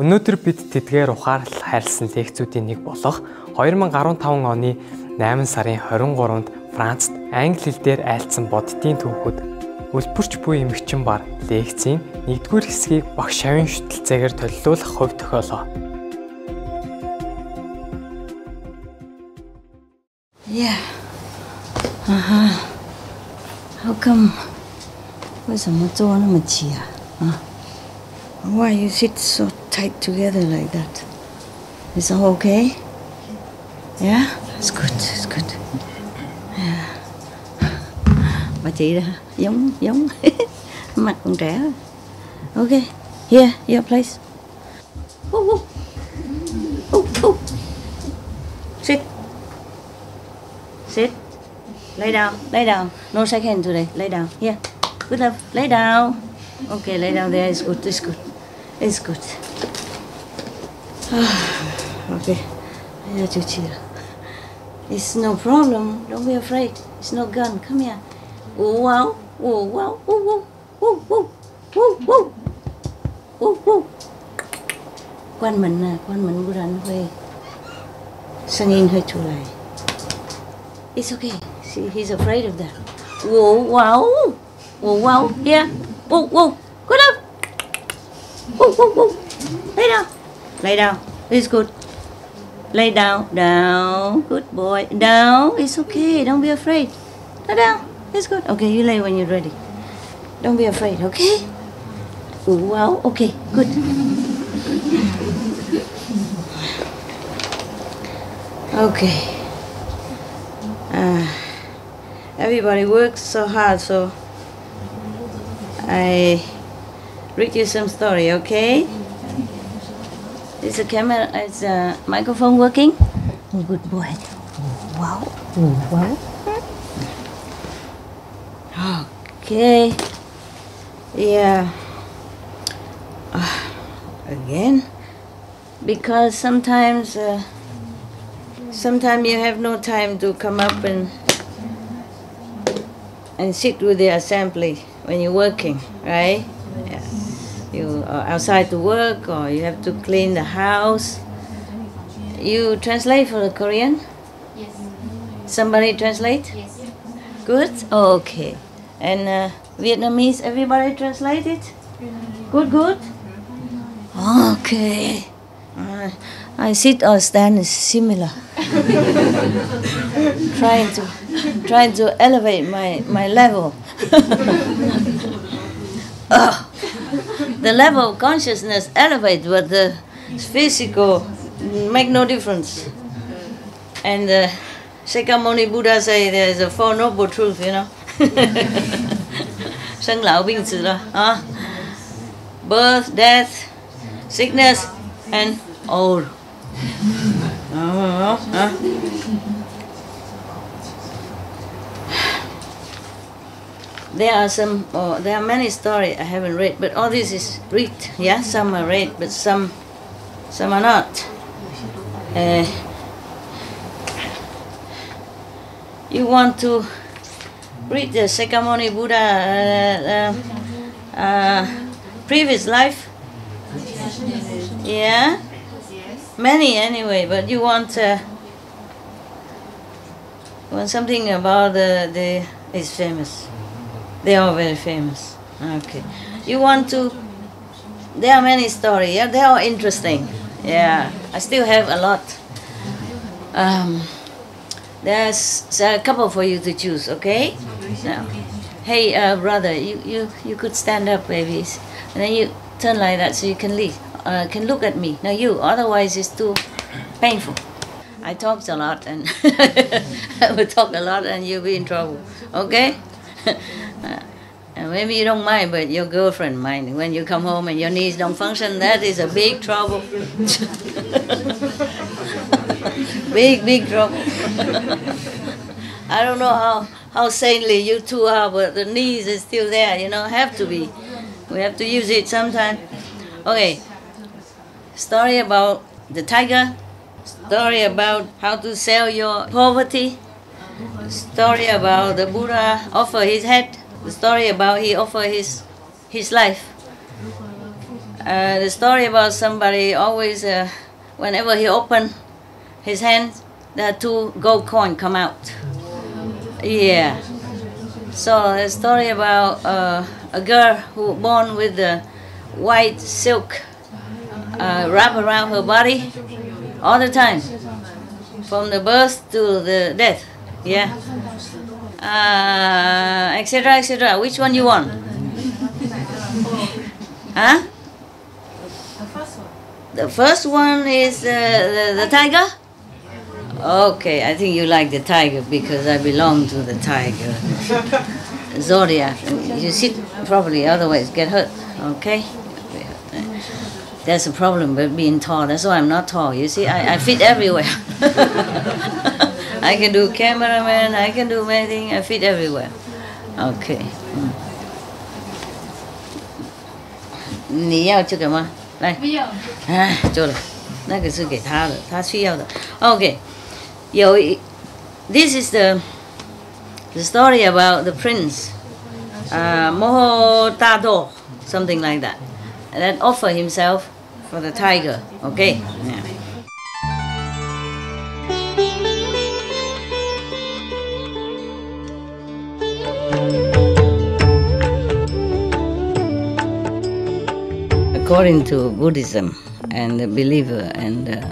Өнөөдөр бид тэдгээр ухаарлал хайрлсан лекцүүдийн нэг болох 2015 оны 8 сарын 23-нд Францад англи хэл дээр айлдсан бодитын түүхүүд Үлбэрч буй эмэгчин бар лекцийн 1-р хэсгийг багш шавын шүтэлцээгээр төлөвлөх хувь тохиолоо. Yeah. How come? Why you sit so tight together like that? Is all okay? Yeah? It's good, it's good. Yeah. Bà chị đó, giống mặt con trẻ. Okay, here, your place. Sit. Lay down. No shake hand today. Lay down. Here. Good love. Lay down. Okay, lay down there. It's good. It's good. Okay. It's no problem. Don't be afraid. It's no gun. Come here. Oh wow. Oh wow. Oh whoa. Oh whoa. Oh whoa. Oh whoa. Quan mình bữa rảnh về. Singing hơi chua lại. It's okay. See, he's afraid of that. Whoa, wow. Whoa, wow. Yeah. Whoa, whoa. Good up. Whoa, whoa, whoa. Lay down. It's good. Lay down. Good boy. Down. It's okay. Don't be afraid. Lay down. It's good. Okay, you lay when you're ready. Don't be afraid, okay? Whoa, wow. Okay, good. Okay. Everybody works so hard, so I read you some story, okay? Is the camera, is the microphone working? Oh, good boy. Wow. Wow. Okay. Yeah. Again, because sometimes you have no time to come up and sit with the assembly when you're working, right? Yeah. You are outside to work or you have to clean the house. You translate for the Korean? Yes. Somebody translate? Yes. Good? Okay. And Vietnamese, everybody translate it? Good? Okay. I sit or stand is similar. trying to elevate my level. The level of consciousness elevates, but the physical make no difference. And Shakyamuni Buddha say there's a Four Noble Truths, you know. Sanh lão bình tử là birth, death, sickness, and old. There are many stories I haven't read, but all this is read. Yeah, some are read, but some are not. You want to read the Shakyamuni Buddha previous life? Yeah? Many anyway, but you want something about is famous. They are very famous. Okay. You want to, there are many stories, yeah? They are interesting. Yeah, I still have a lot. There's a couple for you to choose, okay? Now, hey, brother, you could stand up, babies, and then you turn like that so you can leave. Can look at me. Now you, otherwise it's too painful. I talked a lot and I will talk a lot and you'll be in trouble, okay? And maybe you don't mind, but your girlfriend mind. When you come home and your knees don't function, that is a big trouble. big trouble. I don't know how sanely you two are, but the knees is still there, you know, have to be. We have to use it sometime. Okay, story about the tiger, story about how to sell your poverty, story about the Buddha offer his head, the story about he offer his life. The story about somebody always, whenever he opened his hands, there are 2 gold coins come out. Yeah. So the story about a girl who born with the white silk wrap around her body all the time, from the birth to the death. Yeah. Etc. etc. Which one you want? Huh? The first one is the tiger? Okay, I think you like the tiger because I belong to the tiger zodiac. You sit properly, otherwise get hurt. Okay? That's a problem with being tall. That's why I'm not tall. You see, I fit everywhere. I can do cameraman, I can do many things, I fit everywhere. Okay. 你要这个吗？来。不要。哎，做了，那个是给他的，他需要的。Okay. This is the story about the prince, Mohotado, something like that, and then offer himself for the tiger. Okay. Yeah. According to Buddhism and the believer and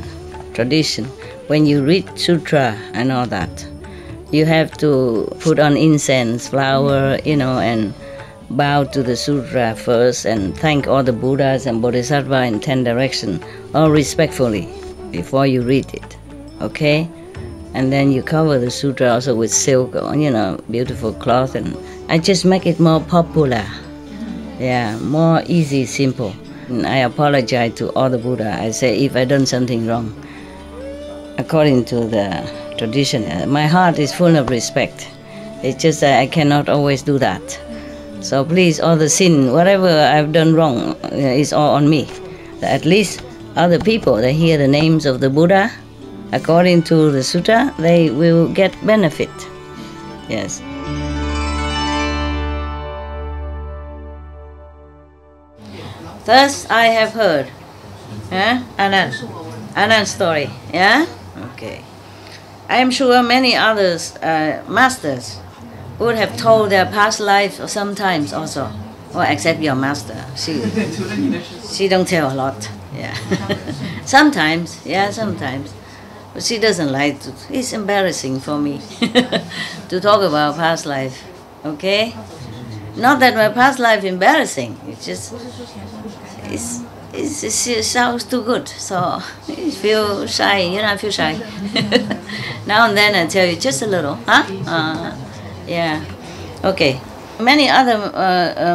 tradition, when you read sutra and all that, you have to put on incense, flower, and bow to the sutra first and thank all the Buddhas and Bodhisattvas in 10 directions, all respectfully, before you read it, okay? And then you cover the sutra also with silk, beautiful cloth, and I just make it more popular, yeah, more easy, simple. And I apologize to all the Buddha. I say if I done something wrong, according to the tradition, my heart is full of respect. It's just that I cannot always do that. So please, all the sin, whatever I've done wrong, is all on me. At least other people, they hear the names of the Buddha, according to the sutta, they will get benefit. Yes. Thus I have heard. Yeah? Anand story. Yeah? Okay. I am sure many others, masters, would have told their past life sometimes also. Well, except your master. She don't tell a lot. Yeah. Sometimes, yeah, sometimes. But she doesn't like to. It's embarrassing for me to talk about past life. Okay? Not that my past life embarrassing. It's just it sounds too good, so I feel shy. I feel shy. Now and then I tell you just a little, huh? Yeah. Okay. Many other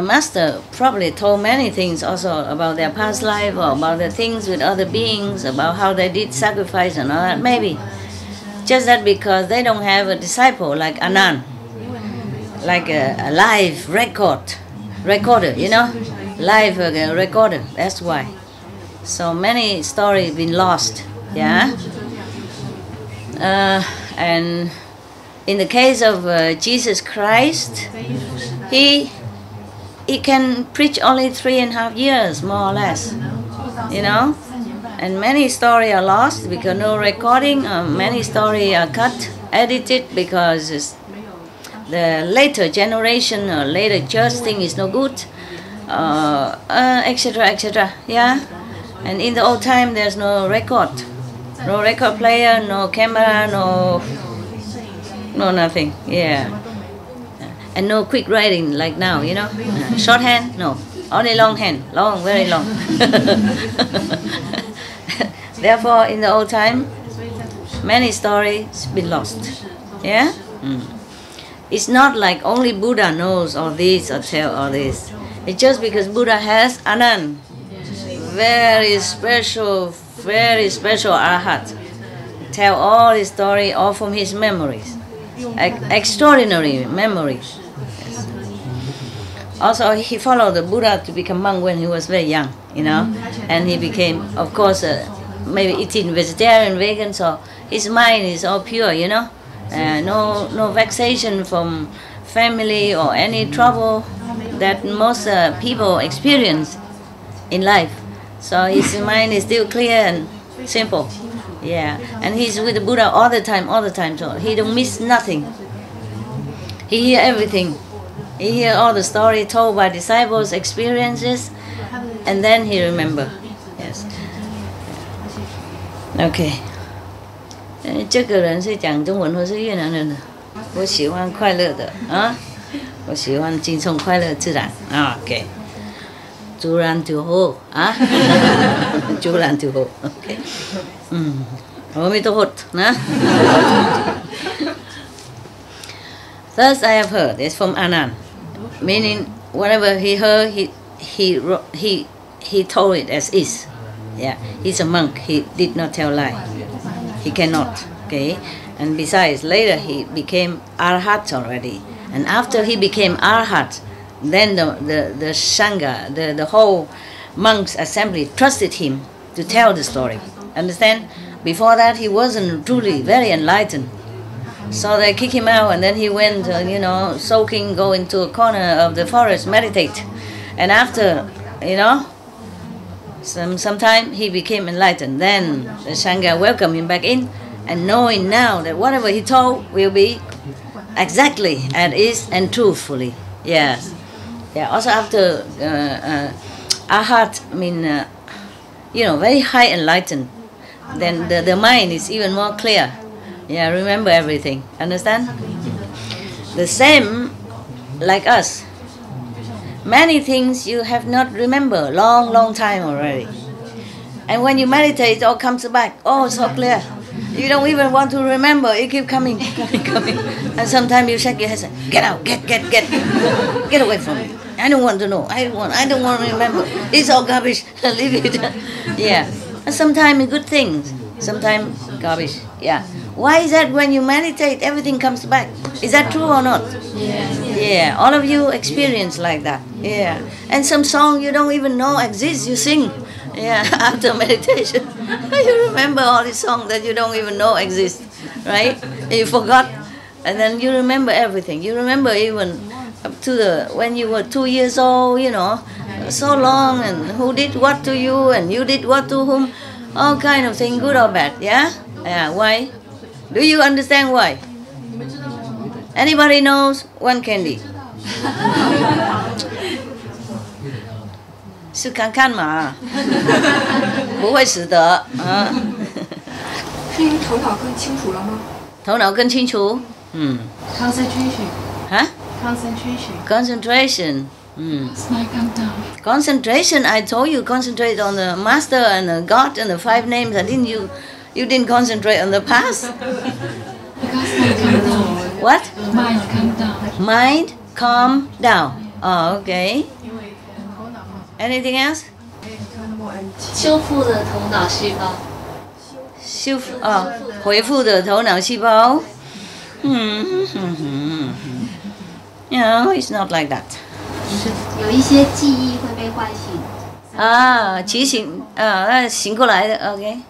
masters probably told many things also about their past life or about the things with other beings, about how they did sacrifice and all that. Maybe. Just that because they don't have a disciple like Anand, like a live recorder, live recorder. That's why. So many stories been lost, yeah. And in the case of Jesus Christ, he can preach only 3.5 years, more or less, And many stories are lost because no recording. Many stories are cut, edited because the later generation or later church thing is no good, etc., etc. Yeah, and in the old time there's no record player, no camera, no nothing. Yeah, and no quick writing like now. Shorthand, no, only longhand, very long. Therefore, in the old time, many stories been lost. Yeah. It's not like only Buddha knows all this or tell all this. It's just because Buddha has Anand, very special arhat, tell all his story all from his memories, extraordinary memories. Yes. Also, he followed the Buddha to become monk when he was very young, and he became, of course, maybe eating vegetarian, vegan. So his mind is all pure, no vexation from family or any trouble that most people experience in life. So his mind is still clear and simple. Yeah, and he's with the Buddha all the time, so he don't miss nothing. He hear everything. He hear all the story told by disciples' experiences, and then he remember. Yes. Okay. 这个人是讲中文或是越南人的？我喜欢快乐的啊，我喜欢轻松快乐自然啊。OK。自然就好啊，自然就好。OK。阿弥陀佛นะ。Thus I have heard. It's from Anand, meaning whatever he heard, he told it as is. Yeah, he's a monk. He did not tell lie. He cannot. Okay, and besides, later he became arhat already. And after he became arhat, then the sangha, the whole monks assembly trusted him to tell the story. Understand? Before that, he wasn't truly very enlightened. So they kicked him out, and then he went, soaking, go into a corner of the forest, meditate. And after, some time he became enlightened. Then the Sangha welcomed him back in, and knowing now that whatever he told will be exactly as is and truthfully. Yes. Yeah. Also after Arhat, very high enlightened, then the mind is even more clear. Yeah, remember everything. Understand? The same like us. Many things you have not remember long time already. And when you meditate, it all comes back. Oh, so clear. You don't even want to remember. It keeps coming. And sometimes you shake your head and say, get out, get away from me. I don't want to know. I don't want to remember. It's all garbage. Leave it. Yeah. And sometimes good things. Sometimes garbage. Yeah. Why is that when you meditate, everything comes back? Is that true or not? Yeah. All of you experience like that. Yeah. And some song you don't even know exists, you sing. Yeah. After meditation, you remember all these songs that you don't even know exist, right? You forgot, and then you remember everything. You remember even up to when you were 2 years old. So long, and who did what to you, and you did what to whom. All kind of thing, good or bad. Yeah. Yeah. Why? Do you understand why? Anybody knows? One candy. 是看看嘛，不会死的啊。是因为头脑更清楚了吗？头脑更清楚，concentration 啊 concentration concentration. I told you concentrate on the master and the God and the 5 names. I didn't you didn't concentrate on the past. What? mind calm down. Mind calm down. Oh, okay. Anything else? 修复的头脑细胞。恢复的头脑细胞。No, it's not like that. 有一些记忆会被唤醒。提醒醒过来的 ，OK。应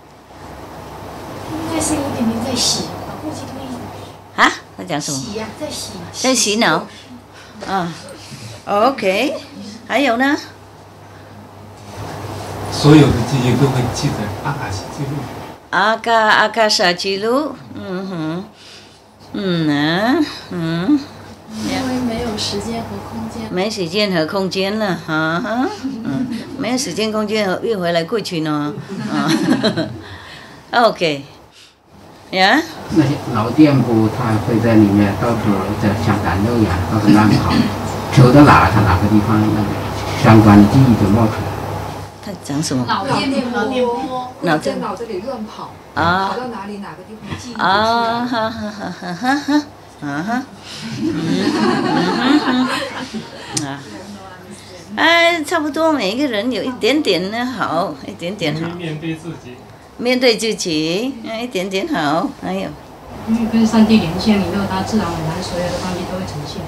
该是有点点在洗，呼吸同意。啊？在讲什么？洗呀，在洗。在洗脑。OK。还有呢？所有的记忆都会记在阿卡西记录。阿卡莎记录，因为没有时间和空间。没时间和空间了，没有时间空间又回来过去呢，OK， 呀。那些老店铺，他会在里面到处在像赶路一样到处乱跑，走到哪他哪个地方那个相关的记忆就冒出来。他讲什么？脑电波，在脑子里乱跑，跑到哪里哪个地方记忆。差不多每一个人有一点点呢好，一点点好。面对自己。面对自己，一点点好，还有。因为跟上帝连线以后，他自然而然所有的东西都会呈现。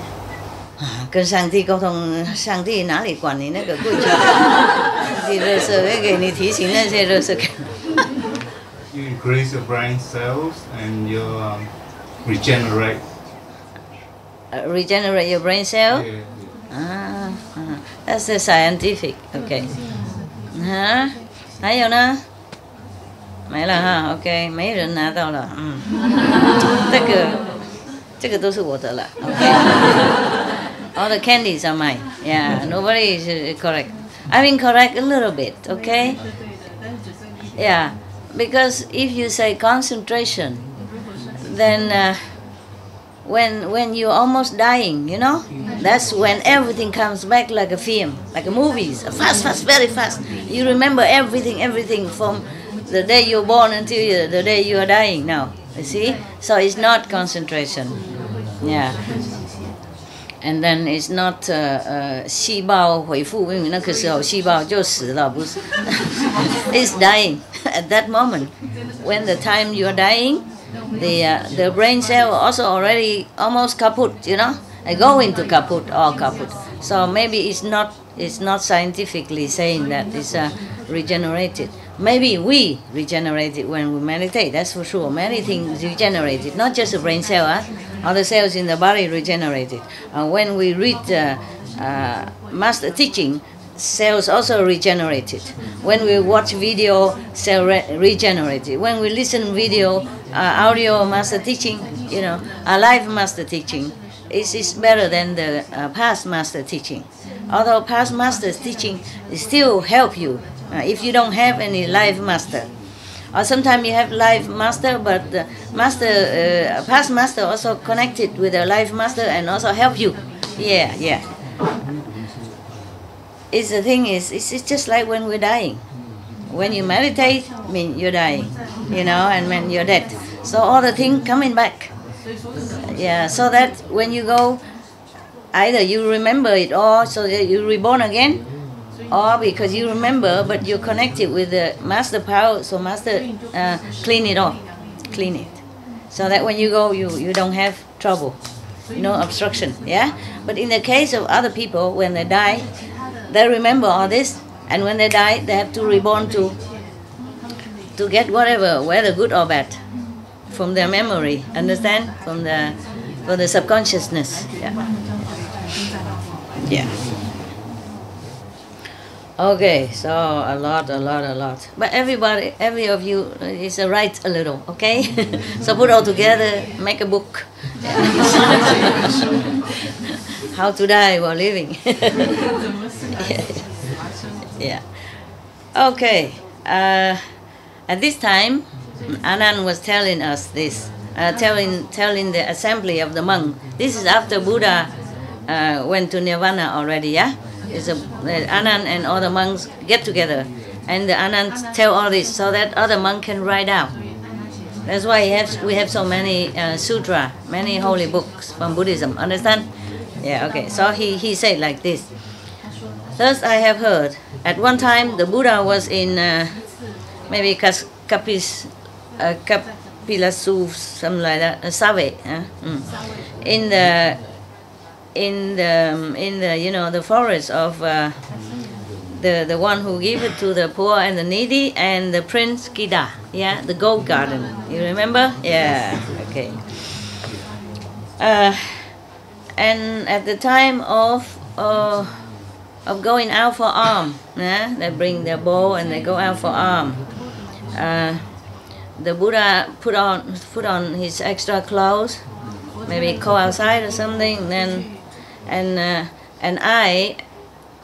跟上帝沟通，上帝哪里管你那个过去？上帝热色会给你提醒那些热色感。You increase your brain cells and you regenerate. Regenerate your brain cell. Yeah. That's the scientific. Okay. 还有呢？没了哈 ，OK， 没人拿到了，这个都是我的了 ，OK。All the candies are mine. Yeah, nobody is correct. I mean correct a little bit, okay? Yeah, because if you say concentration, then when you're almost dying, you know, that's when everything comes back like a film, like a movies, fast, very fast. You remember everything from the day you're born until the day you are dying now, you see? So it's not concentration, yeah. And then it's not 细胞恢复，因为那个时候细胞就死了，不是？It's dying at that moment. When the time you're dying, the brain cell also already almost kaput, you know, go into kaput or kaput. So maybe it's not scientifically saying that it's regenerated. Maybe we regenerate it when we meditate. That's for sure. Many things regenerated, not just the brain cell. Other cells in the body regenerated. When we read master teaching, cells also regenerated. When we watch video, cell regenerated. When we listen video, audio master teaching, you know, live master teaching, is better than the past master teaching. Although past master's teaching still help you if you don't have any live master. Or sometimes you have live master, but the past master also connected with the live master and also help you. Yeah. It's the thing is, it's just like when we're dying. When you meditate, I mean you're dying, you know, and when you're dead. So all the things coming back. Yeah, so that when you go, either you remember it or so that you're reborn again, or because you remember but you're connected with the master power, so master clean it off, clean it, so that when you go you don't have trouble, no obstruction. Yeah, but in the case of other people, when they die, they remember all this, and when they die they have to reborn to get whatever, whether good or bad, from their memory, understand, from the subconsciousness. Yeah. Okay, so a lot. But every of you is write a little, okay? So put all together, make a book. How to die while living. Yeah. Okay. At this time, Anand was telling us this, telling the assembly of the monk. This is after Buddha went to Nirvana already, yeah? Anand and all the monks get together, and the Anand tell all this so that other monk can write down. That's why we have so many sutra, many holy books from Buddhism. Understand? Yeah. Okay. So he said like this. Thus I have heard. At one time the Buddha was in maybe Kapilasu, something like that, Save, in the you know, the forest of the one who gave it to the poor and the needy, and the Prince Kida, yeah, the gold garden. You remember? Yeah. Okay. And at the time of going out for alms, yeah, they bring their bow and they go out for alms. The Buddha put on his extra clothes, maybe go outside or something, then and I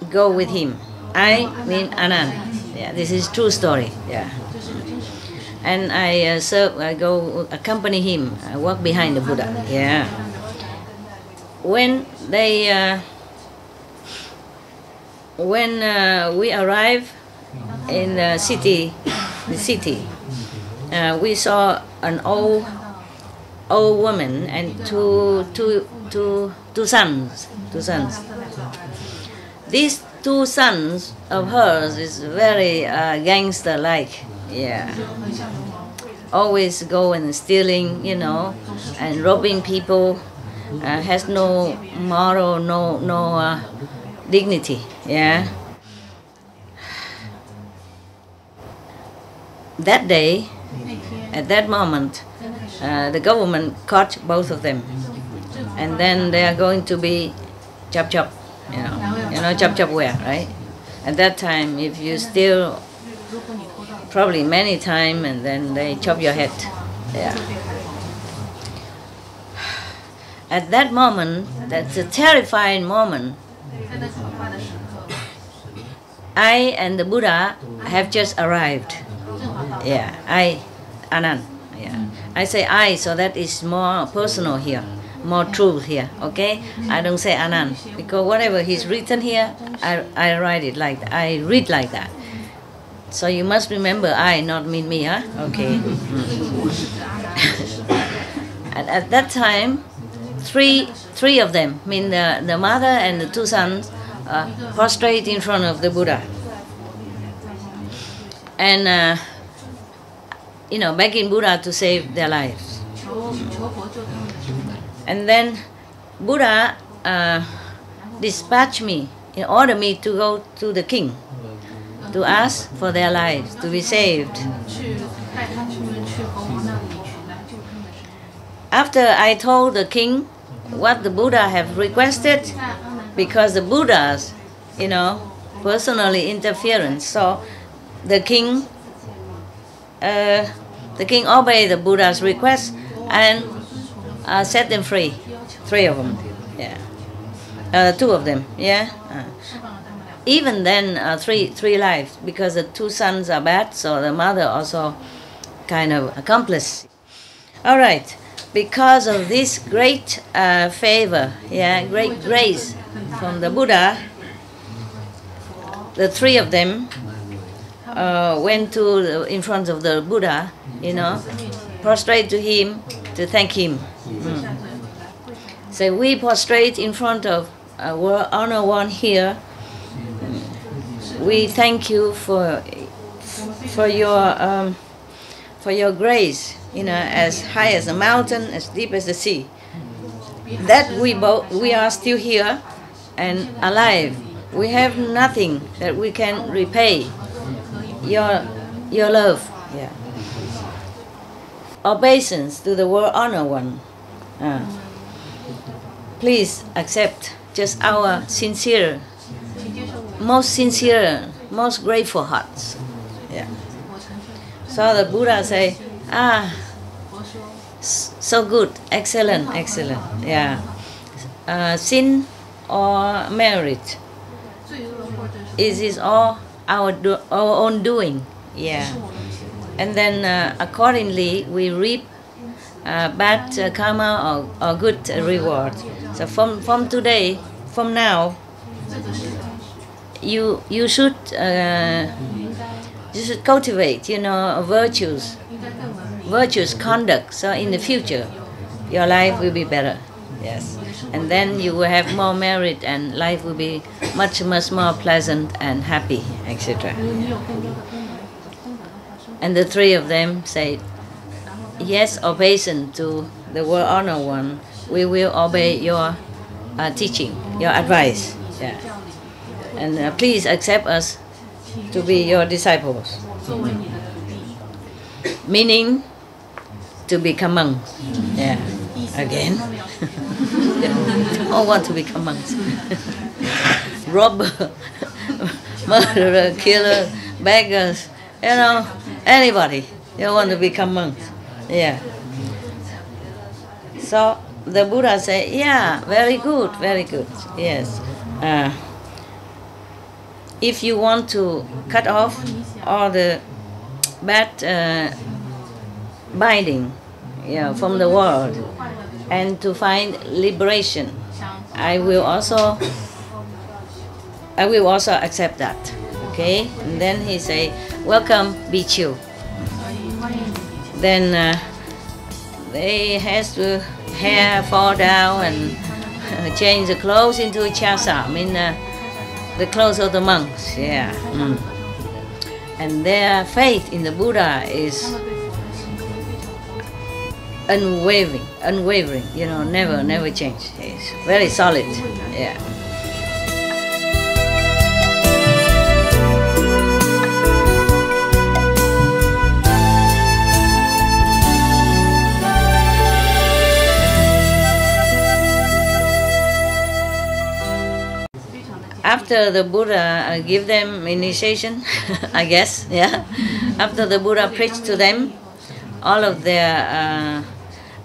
go with him. I mean Anand. Yeah, this is true story. Yeah. And I go accompany him. I walk behind the Buddha. Yeah. When we arrive in the city, we saw an old woman and two sons. These two sons of hers is very gangster-like. Yeah. Always go and stealing, you know, and robbing people. Has no moral, no dignity. Yeah. That day, at that moment, the government caught both of them, and then they are going to be chop. You know chop where, right? At that time, if you steal probably many times, and then they chop your head. Yeah. At that moment, that's a terrifying moment. I and the Buddha have just arrived. Yeah, Anand. Yeah, I say I, so that is more personal here, more truth here. Okay, I don't say Anand because whatever he's written here, I write it like that. I read like that. So you must remember I, not mean me, huh? Okay. And at that time, three of them, I mean the mother and the two sons, prostrate in front of the Buddha. And begging Buddha to save their lives. And then Buddha dispatched me, ordered me to go to the king to ask for their lives to be saved. After I told the king what the Buddha have requested, because the Buddha's, personally interference, so the king obeyed the Buddha's request and set them free. 3 of them, yeah. 2 of them, yeah. Even then, 3 lives, because the 2 sons are bad, so the mother also kind of accomplice. All right, because of this great favor, great grace from the Buddha, the 3 of them went in front of the Buddha, prostrate to him to thank him. So we prostrate in front of our Honor One here. We thank you for your grace, as high as the mountain, as deep as the sea. That we are still here and alive. We have nothing that we can repay your love. Yeah. Obeisance to the World Honor One. Please accept just our most grateful hearts. Yeah. So the Buddha say, so good, excellent. Yeah. Sin or merit? It is all our own doing. Yeah. And then accordingly we reap bad karma or good reward. So from today, from now, you should cultivate, virtuous conduct. So in the future, your life will be better. Yes, and then you will have more merit, and life will be much more pleasant and happy, etc. And the 3 of them say, yes, obeisance to the World Honor One. We will obey your teaching, your advice. Yeah. And please accept us to be your disciples. Meaning to become monks. Yeah. Again. All want to become monks. Robber, murderer, killer, beggars, anybody. They want to become monks. Yeah. So the Buddha said, yeah, very good. Yes. If you want to cut off all the bad binding from the world and to find liberation, I will also accept that. Okay? And then he say, welcome, Bhikkhu. Then they has to hair fall down and change the clothes into chasa, I mean the clothes of the monks. Yeah. And their faith in the Buddha is unwavering, never change. It's very solid. Yeah. After after the Buddha give them initiation, I guess, yeah. After the Buddha preached to them, all of their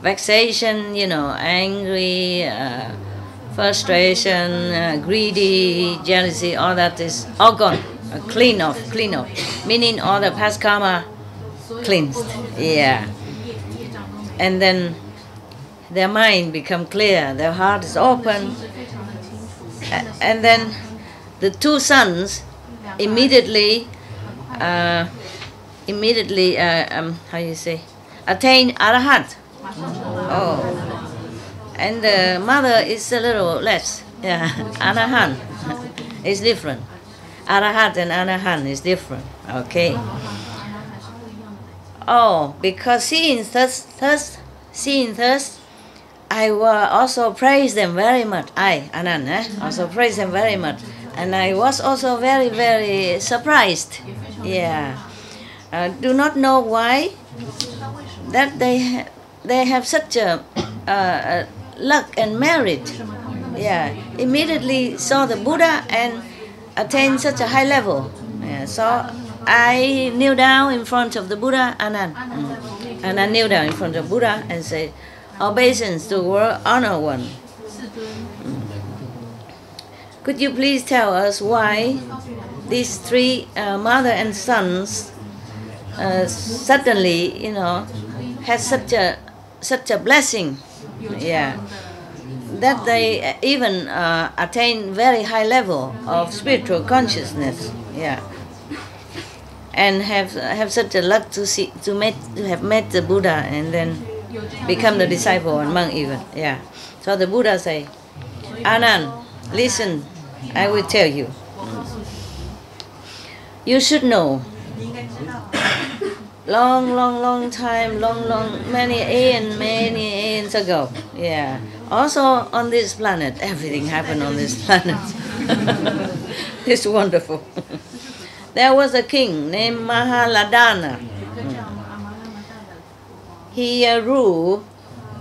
vexation, angry, frustration, greedy, jealousy, all that is all gone, clean off, meaning all the past karma cleansed, yeah. And then their mind become clear, their heart is open, and then the two sons immediately how you say, attain arahant. Oh, and the mother is a little less. Yeah, arahant is different. Arahant and arahant is different. Okay. Oh, because seeing thus, I will also praise them very much. Anand, also praise them very much, and I was also very, very surprised. Yeah, do not know why that they have such a luck and merit. Yeah, immediately saw the Buddha and attained such a high level. Yeah, so I kneel down in front of the Buddha, Anand, and I kneel down in front of Buddha and say, obeisance to world honor one. Could you please tell us why these three mother and sons suddenly, had such a blessing, yeah, that they even attain very high level of spiritual consciousness, yeah, and have such a luck to have met the Buddha and then become the disciple and monk even, yeah. So the Buddha say, Anand, listen, I will tell you. You should know. Long time, many aeons ago, yeah. Also on this planet, everything happened on this planet. It's wonderful. There was a king named Mahaladana. He ruled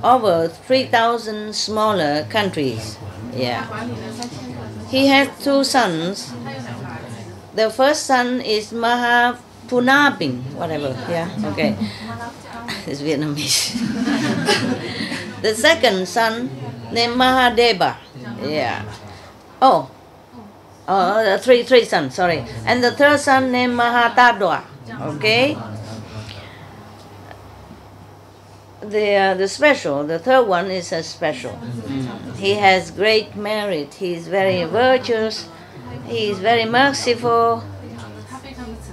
over 3,000 smaller countries. Yeah. He had two sons. The first son is Mahapunapin, whatever. Yeah. Okay. It's Vietnamese. The second son named Mahadeva. Yeah. Three sons. Sorry. And the third son named Mahatadwa. Okay. The third one is a special. He has great merit. He is very virtuous. He is very merciful,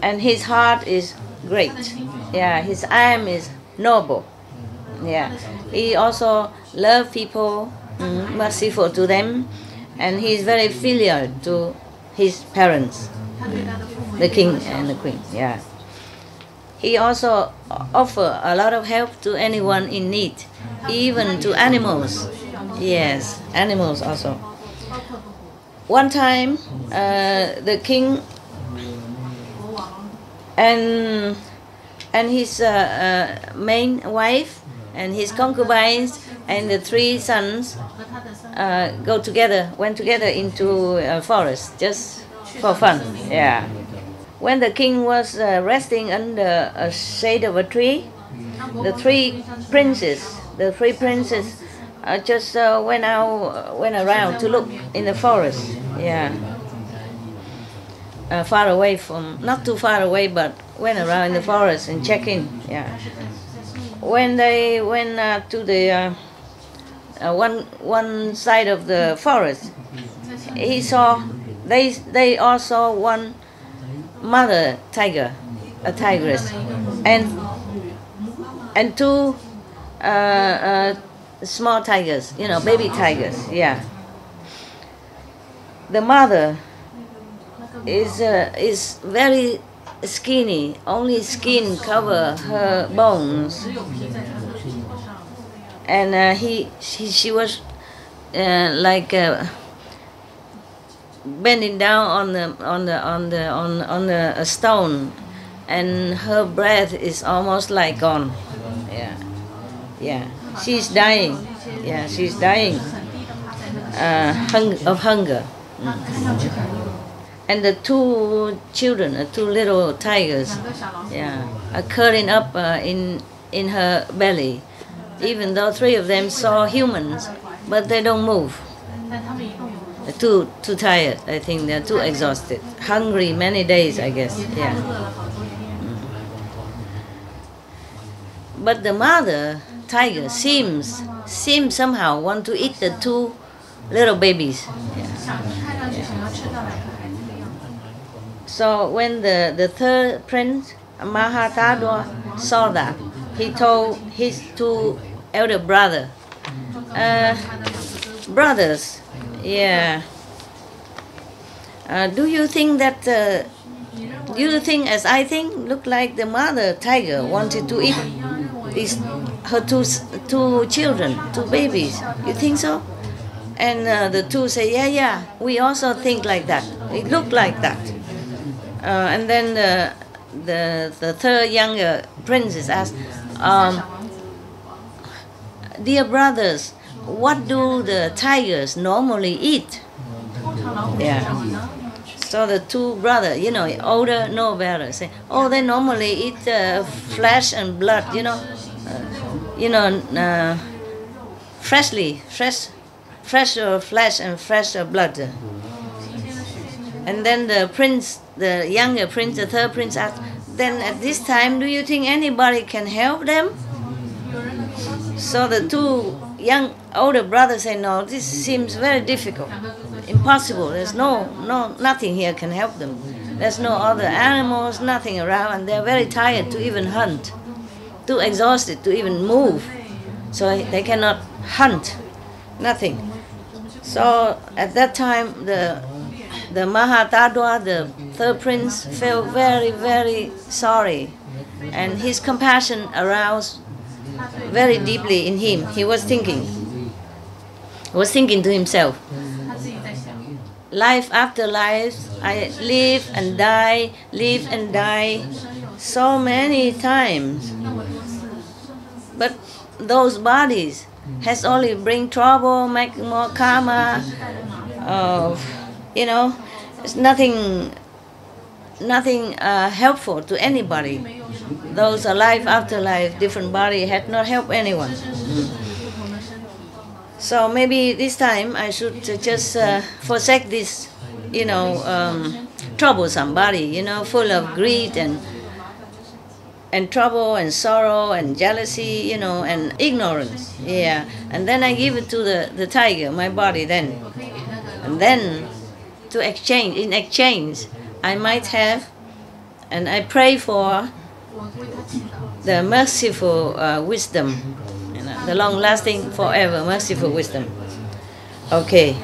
and his heart is great. Yeah, his aim is noble. Yeah, he also loves people, merciful to them, and he is very filial to his parents, the king and the queen. Yeah. He also offers a lot of help to anyone in need, even to animals. Yes, animals also. One time, the king and his main wife and his concubines and the three sons went together into a forest just for fun. Yeah. When the king was resting under a shade of a tree, the three princes just went around to look in the forest. Yeah, far away from, not too far away, but went around in the forest and checked in. Yeah. When they went to the one side of the forest, they all saw one mother tiger, a tigress, and two small tigers, baby tigers. Yeah. The mother is very skinny, only skin cover her bones, and she was like bending down on a stone, and her breath is almost like gone. Yeah, she's dying. Yeah, she's dying of hunger. and the two children, two little tigers, are curling up in her belly. Even though 3 of them saw humans, but they don't move. They're too tired. I think they're too exhausted, hungry many days, I guess. Yeah. But the mother tiger seems somehow want to eat the 2 little babies. So when the third prince, Mahatadwa, saw that, he told his 2 elder brothers, do you think that, do you think as I think, look like the mother tiger wanted to eat her two children, 2 babies? You think so? And the 2 say, yeah, we also think like that. It looked like that. And then the third younger princess asked, dear brothers, what do the tigers normally eat? Yeah. So the 2 brothers, older, know better, say, they normally eat flesh and blood, fresher flesh and fresher blood. And then the younger prince, the third prince asked, then at this time, do you think anybody can help them? So the 2 older brothers say, no, this seems very difficult, impossible. There's nothing here can help them. There's no other animals, nothing around, and they're very tired to even hunt, too exhausted to even move. So they cannot hunt, nothing. So at that time, the Mahatadwa, the third prince, felt very, very sorry, and his compassion aroused very deeply in him. He was thinking to himself, life after life, I live and die so many times. But those bodies has only bring trouble, make more karma. It's nothing helpful to anybody. Those are life after life, different body had not helped anyone. So maybe this time I should just forsake this, troublesome body, full of greed and trouble and sorrow and jealousy, and ignorance. Yeah, and then I give it to the tiger, my body then. And then in exchange, I might have, and I pray for the merciful wisdom, the long-lasting, forever merciful wisdom. Okay.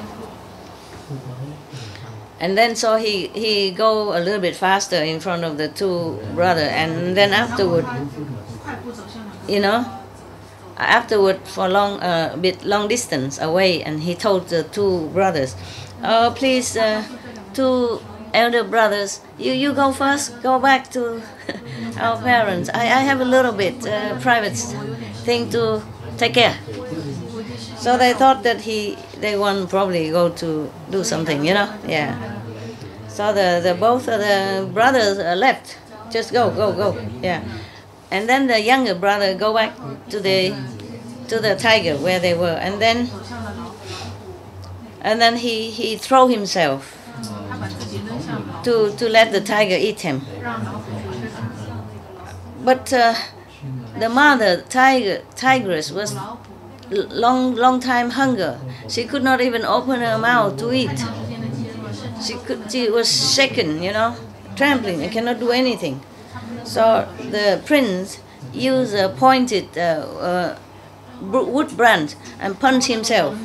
And then so he go a little bit faster in front of the 2 brothers, and then afterward, for long distance away, and he told the 2 brothers, please, 2 elder brothers, you go first, go back to our parents. I have a little bit private thing to take care. So they thought that they want probably go to do something, yeah. So the both of the brothers left, just go, yeah. And then the younger brother go back to the tiger where they were, and then he throw himself to let the tiger eat him. But the mother tigress was long time hunger. She could not even open her mouth to eat. She was shaken, trembling and cannot do anything. So the prince used a pointed wood branch and punched himself.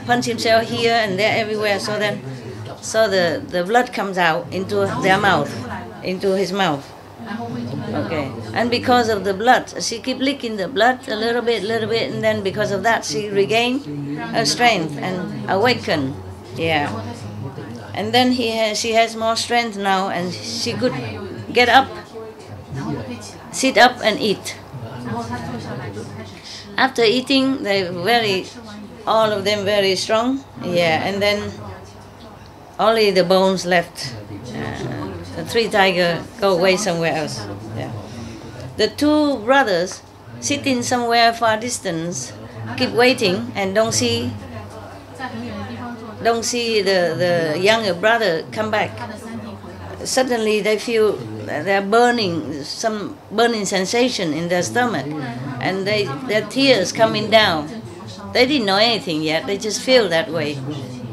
Punch himself here and there, everywhere. So the blood comes out into their mouth, into his mouth. Okay, and because of the blood, she keep licking the blood a little bit, and then because of that, she regained her strength and awakened. Yeah, and then she has more strength now, and she could get up, sit up, and eat. After eating, all of them very strong. Yeah, and then Only the bones left. The 3 tigers go away somewhere else. Yeah. The 2 brothers sitting somewhere far distance, keep waiting and don't see the younger brother come back. Suddenly they feel they're burning, some burning sensation in their stomach, and their tears coming down. They didn't know anything yet, they just feel that way.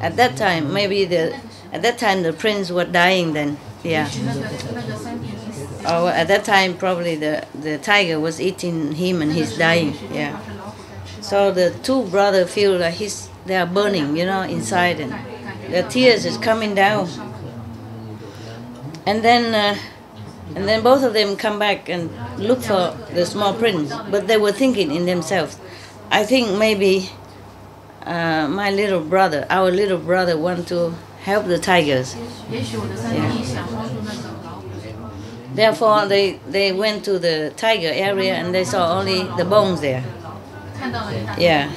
At that time, at that time the prince was dying then, yeah. Or at that time probably the tiger was eating him and he's dying, yeah. So the 2 brothers feel like they are burning, inside, and their tears is coming down. And then both of them come back and look for the small prince, but they were thinking in themselves, I think maybe our little brother want to help the tigers. Yeah. Therefore they went to the tiger area and they saw only the bones there. Yeah.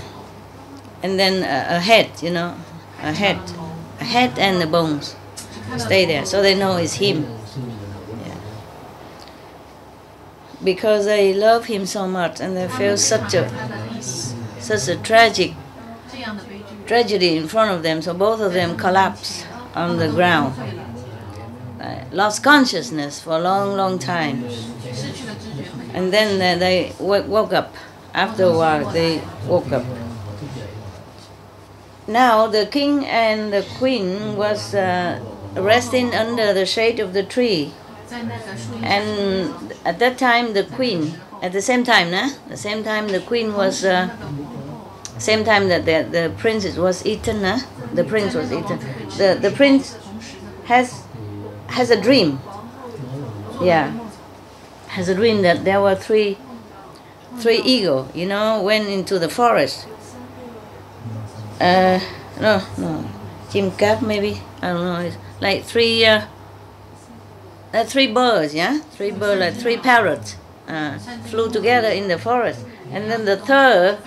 And then a head, a head and the bones stay there, so they know it's him. Yeah. Because they love him so much and they feel such a tragedy in front of them, so both of them collapsed on the ground, lost consciousness for a long time, and then they woke up. After a while they woke up. Now the king and the queen was resting under the shade of the tree, and at that time the queen, at the same time the queen was, same time that the prince was eaten, the prince was eaten. The prince has a dream, yeah, has a dream that there were three eagles, went into the forest. No, chim cáp maybe, I don't know. It's like three birds, yeah, 3 birds, like 3 parrots, flew together in the forest, and then the third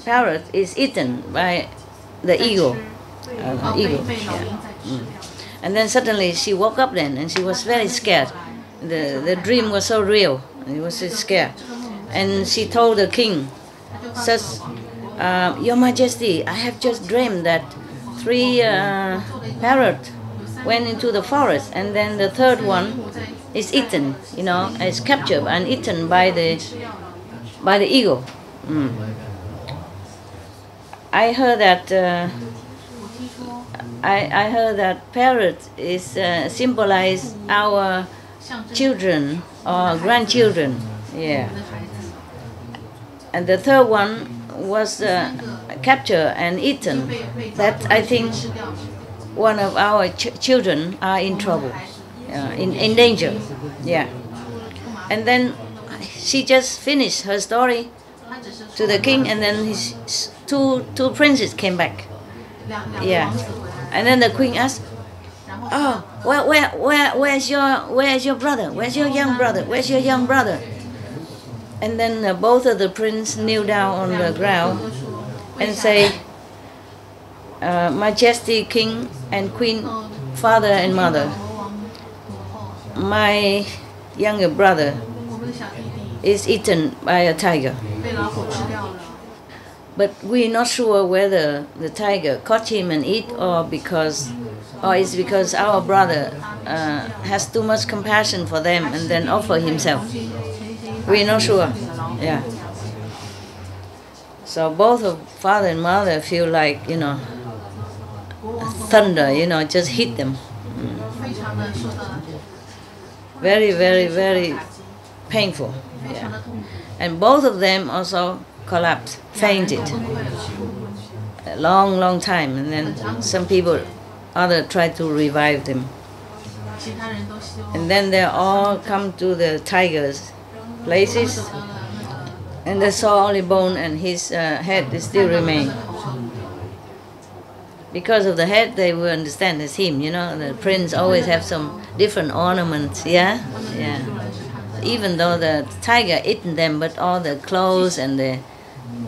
parrot is eaten by the eagle. Yeah. And then suddenly she woke up then, and she was very scared. The dream was so real, and she was so scared. And she told the king, says, Your Majesty, I have just dreamed that 3 parrots went into the forest, and then the third one is eaten, is captured and eaten by the eagle. I heard that I heard that parrot is symbolize our children or grandchildren, yeah. And the third one was captured and eaten. That I think one of our children are in trouble, in danger, yeah. And then she just finished her story to the king, and then his two princes came back, yeah. And then the queen asked, "Oh, where's your brother? Where's your young brother? Where's your young brother?" And then both of the princes kneel down on the ground and say, Majesty, King and Queen, Father and Mother, my younger brother is eaten by a tiger. But we're not sure whether the tiger caught him and eat, or it's because our brother has too much compassion for them and then offer himself. We're not sure, yeah. So both of father and mother feel like, thunder, just hit them. Very, very, very painful, yeah. And both of them also collapsed, fainted. A long time, and then some other tried to revive them. And then they all come to the tiger's places, and they saw only bone, and his head still remained. Because of the head, they will understand it's him, The prince always have some different ornaments, yeah. Even though the tiger eaten them, but all the clothes and the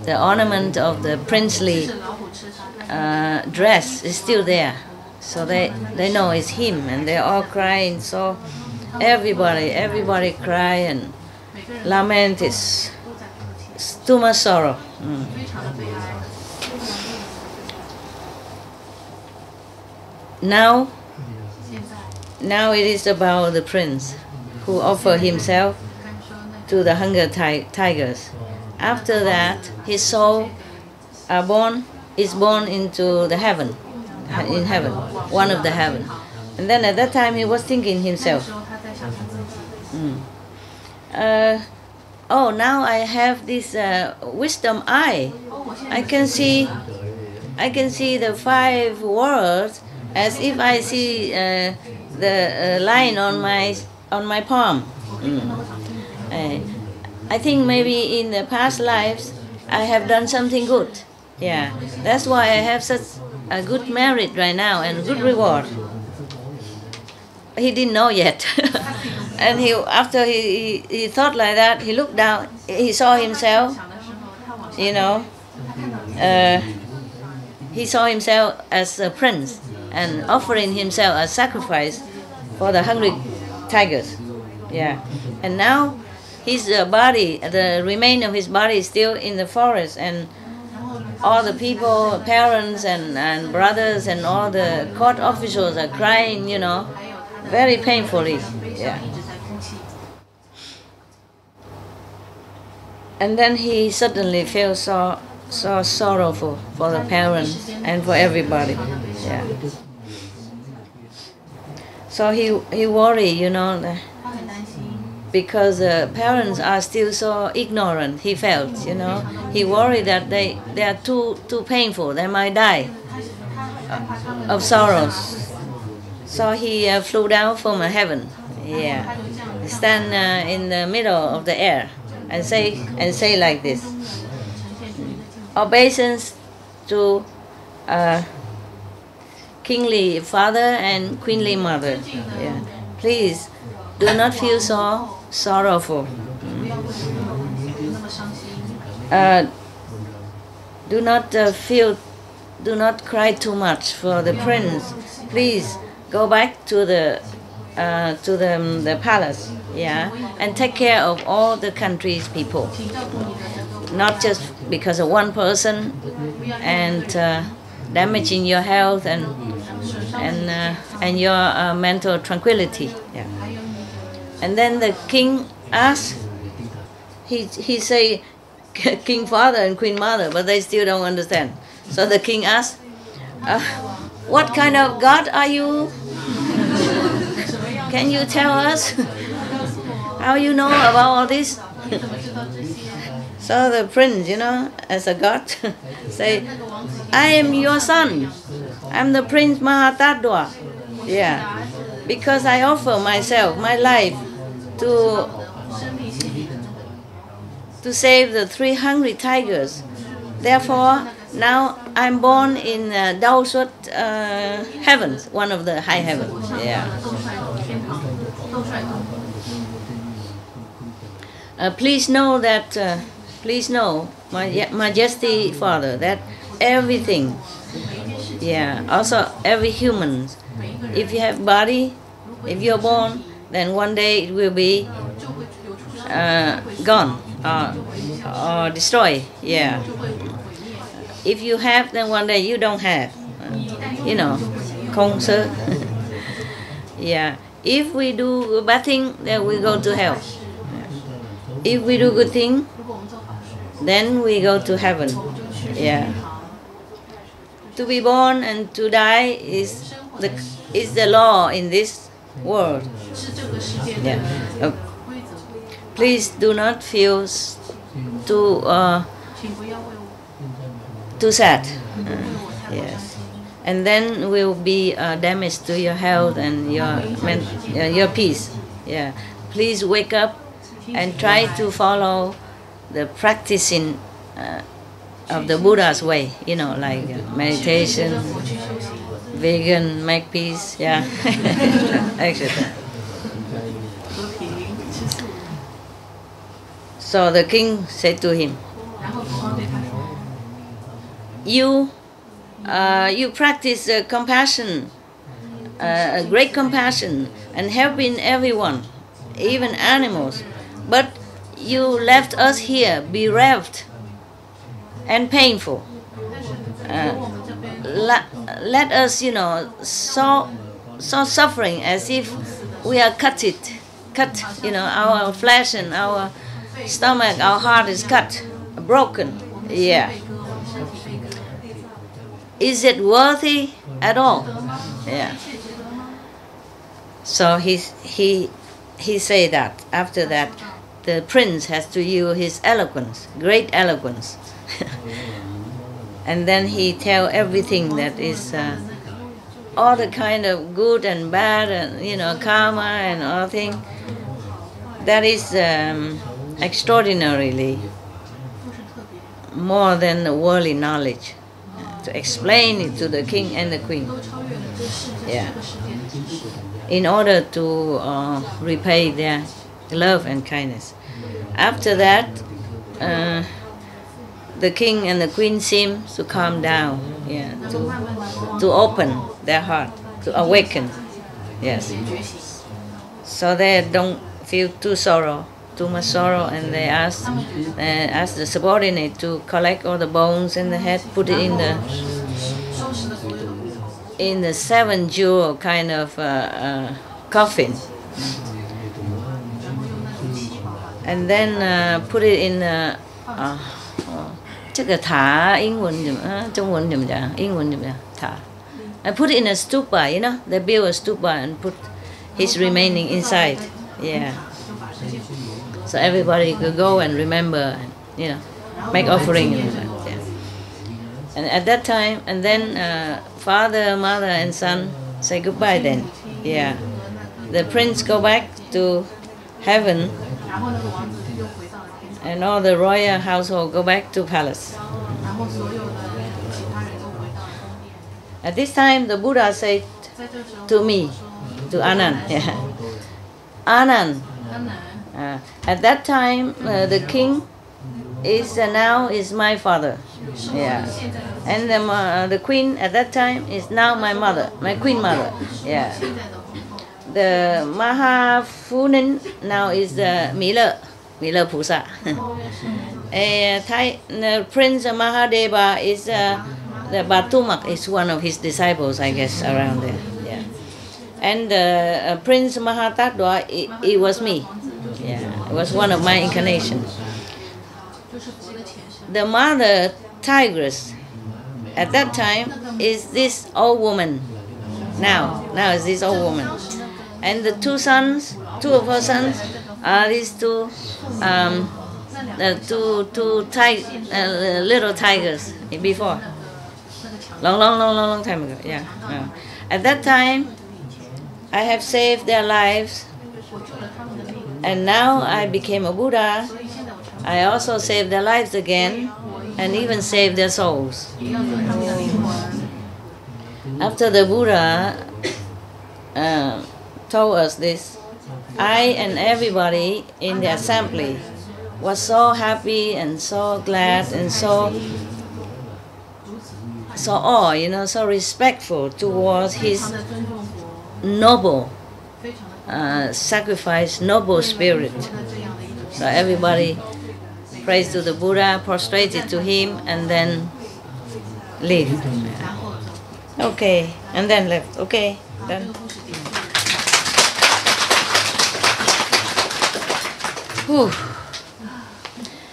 ornament of the princely dress is still there. So they know it's him, and they're all crying. So everybody cry and lament. It's too much sorrow. Now it is about the prince who offered himself to the hunger tigers. After that, his soul is born into the heaven, one of the heaven. And then at that time he was thinking himself, oh, now I have this wisdom eye. I can see the 5 worlds as if I see the line on my palm. I think maybe in the past lives I have done something good. Yeah, that's why I have such a good merit right now and good reward. He didn't know yet. And after he thought like that, he looked down, he saw himself, he saw himself as a prince and offering himself as sacrifice for the hungry tigers. Yeah. And now his body, the remain of his body is still in the forest, and all the people, parents and brothers and all the court officials are crying, very painfully. Yeah. And then he suddenly feels so sorrowful for the parents and for everybody. Yeah. So he worried, because parents are still so ignorant. He felt, he worried that they are too painful. They might die of sorrows. So he flew down from heaven. Yeah, stand in the middle of the air and say like this: obeisance to kingly father and queenly mother. Yeah, please do not feel so sorrowful. Do not cry too much for the prince. Please go back to the palace, yeah, and take care of all the country's people, not just because of one person and damaging your health and your mental tranquility. Yeah. And then the king asked, he say king father and queen mother, but they still don't understand. So the king asked, what kind of God are you? Can you tell us how you know about all this? So the prince, as a god, say, I am your son. I'm the Prince Mahatadwa. Yeah, because I offer myself, my life, to save the 3 hungry tigers. Therefore, now I'm born in Daosut heavens, one of the high heavens. Yeah. Please know that, my Majesty Father, that everything, yeah, also every human, if you have body, if you're born, then one day it will be gone or destroyed. Yeah. If you have, then one day you don't have. Không sơ. Yeah. If we do bad thing, then we go to hell. If we do good thing, then we go to heaven. Yeah. To be born and to die is the law in this world. Yeah. Please do not feel too sad. Yes. And then will be damage to your health and your peace. Yeah. Please wake up and try to follow the practicing of the Buddha's way, like meditation, vegan, make peace, yeah, etc. So the king said to him, you practice compassion a great compassion and helping everyone, even animals. But you left us here bereft and painful. Let us, so suffering as if we are cut, our flesh and our stomach, our heart is cut, broken. Yeah. Is it worthy at all? Yeah. So he say that. After that, the prince has to use his eloquence, great eloquence. And then he tell everything that is all the kind of good and bad and karma and all things. That is extraordinarily more than the worldly knowledge to explain it to the king and the queen. Yeah. In order to repay their love and kindness. After that, the king and the queen seem to calm down, to open their heart, to awaken, yes. So they don't feel too much sorrow, and they ask the subordinate to collect all the bones in the head, put it in the 7 jewel kind of coffin, and then put it in 这个塔英文怎么中文怎么讲？英文怎么讲？塔。I put it in a stupa, they build a stupa and put his remaining inside. Yeah. So everybody could go and remember, make offering. Yeah. And at that time, and then father, mother, and son say goodbye. Then, yeah, the prince go back to heaven. And all the royal household go back to palace. At this time, the Buddha said to me, to Anand, Anand. At that time, the king is now is my father, and the queen at that time is now my mother, my queen mother, The Mahafunin now is the Mila Pusa. Prince Mahadeva is the Batumak is one of his disciples, I guess, around there. Yeah. And Prince Mahatadwa, it was me. Yeah, it was one of my incarnations. The mother tigress at that time is this old woman. Now is this old woman. And the two of her sons are these two little tigers before. Long time ago. Yeah. At that time, I have saved their lives, and now I became a Buddha. I also saved their lives again, and even saved their souls. After the Buddha told us this, I and everybody in the assembly was so happy and so glad and so so respectful towards his noble sacrifice, noble spirit. So everybody prays to the Buddha, prostrated to him, and then leave. Okay, and then left. Okay, done. Whew.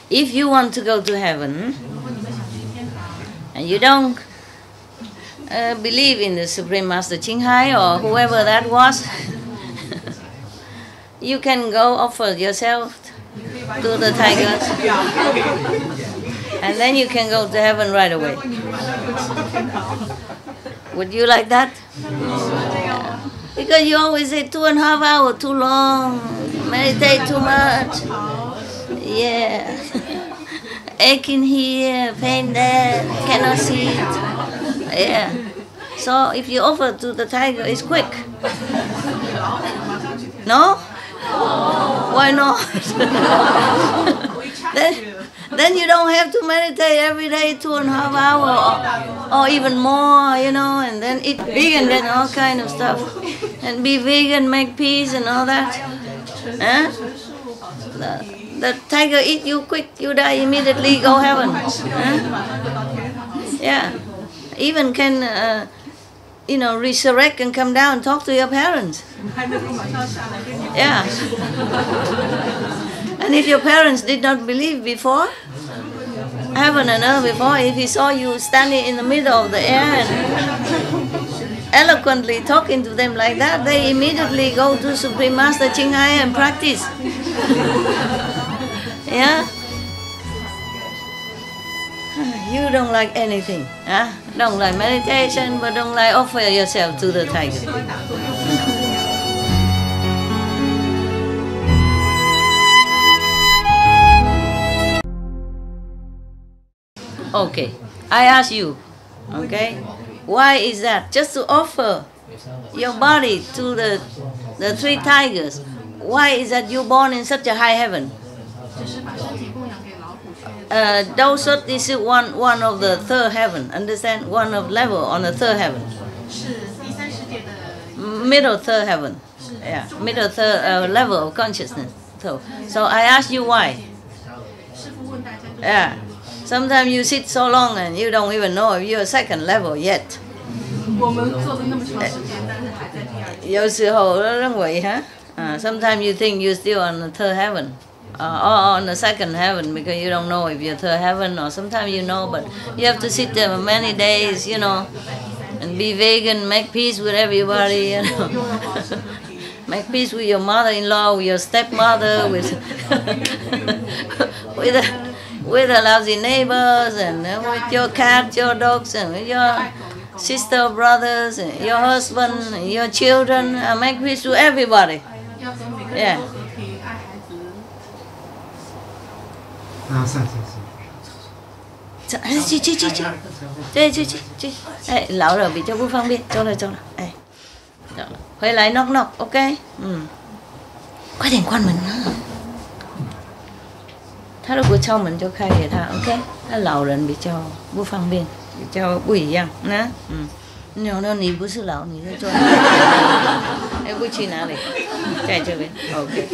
If you want to go to heaven, and you don't believe in the Supreme Master Thanh Hải or whoever that was, you can go offer yourself to the tigers, and then you can go to heaven right away. Would you like that? Yeah. Because you always say 2.5 hours too long, meditate too much. Yeah. Aching here, pain there, cannot see it. Yeah. So if you offer to the tiger, it's quick. No? Why not? then you don't have to meditate every day 2.5 hours or even more, you know, and then eat vegan and all kind of stuff. And be vegan, make peace and all that. Huh? The tiger eat you quick, you die immediately, go heaven. Huh? Yeah. Even can, you know, resurrect and come down and talk to your parents. Yeah. And if your parents did not believe before, heaven and earth before, if he saw you standing in the middle of the air and eloquently talking to them like that, they immediately go to Supreme Master Thanh Hải and practice. Yeah? You don't like anything. Huh? Don't like meditation, but don't like offer yourself to the tiger. Okay, I ask you, okay, why is that? Just to offer your body to the 3 tigers. Why is that you born in such a high heaven? Those is one of the 3rd heaven. Understand? One of level on the 3rd heaven. Middle 3rd heaven. Yeah, middle 3rd level of consciousness. So I ask you why. Yeah. Sometimes you sit so long and you don't even know if you're 2nd level yet. 有时候认为 sometimes you think you're still on the 3rd heaven. Or on the 2nd heaven because you don't know if you're 3rd heaven, or sometimes you know, but you have to sit there for many days, you know, and be vegan, make peace with everybody, you know. Make peace with your mother-in-law, with your stepmother, with with the lousy neighbors, and with your cat, your dogs, and with your sister, brothers, and your husband, and your children. Make peace with everybody. Yeah. 去，哎，老了比较不方便，走了，哎，走了，回来 knock，OK， 快点关门啊！他如果敲门就开给他 ，OK， 他老人比较不方便，比较不一样，你不是老，你在做，哎，不去哪里？在这边 ，OK，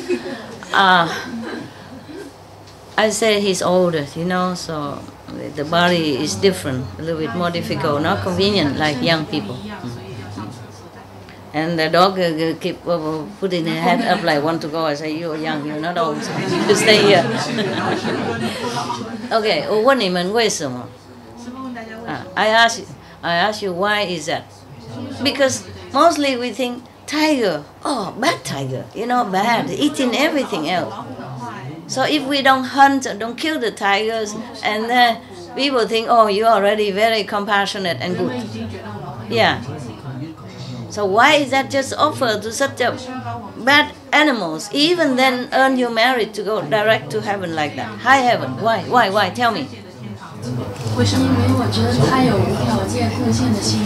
I said he's older, you know, so the body is different, a little bit more difficult, not convenient like young people. And the dog keep putting his head up like want to go. I say, you're young, you're not old, so you stay here. Okay, 我问你们为什么？ I ask you why is that? Because mostly we think tiger, oh, bad tiger, you know, bad, eating everything else. So if we don't hunt, don't kill the tigers, and then people think, oh, you're already very compassionate and good. Yeah. So why is that just offered to such a bad animals? Even then earn your merit to go direct to heaven like that. High heaven. Why? Tell me. 为什么？因为我觉得他有无条件奉献的心。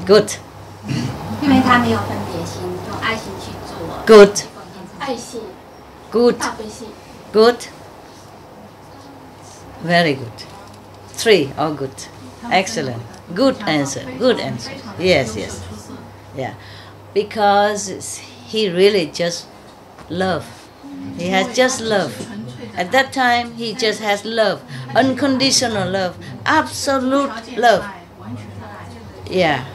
Good. 因为他没有分别心，用爱心去做。Good. 爱心。Good. 大悲心。Good. Very good. 3, all good. Excellent. Good answer. Good answer. Yes. Yeah. Because he really just love. He has just love. At that time, he just has love. Unconditional love. Absolute love. Yeah.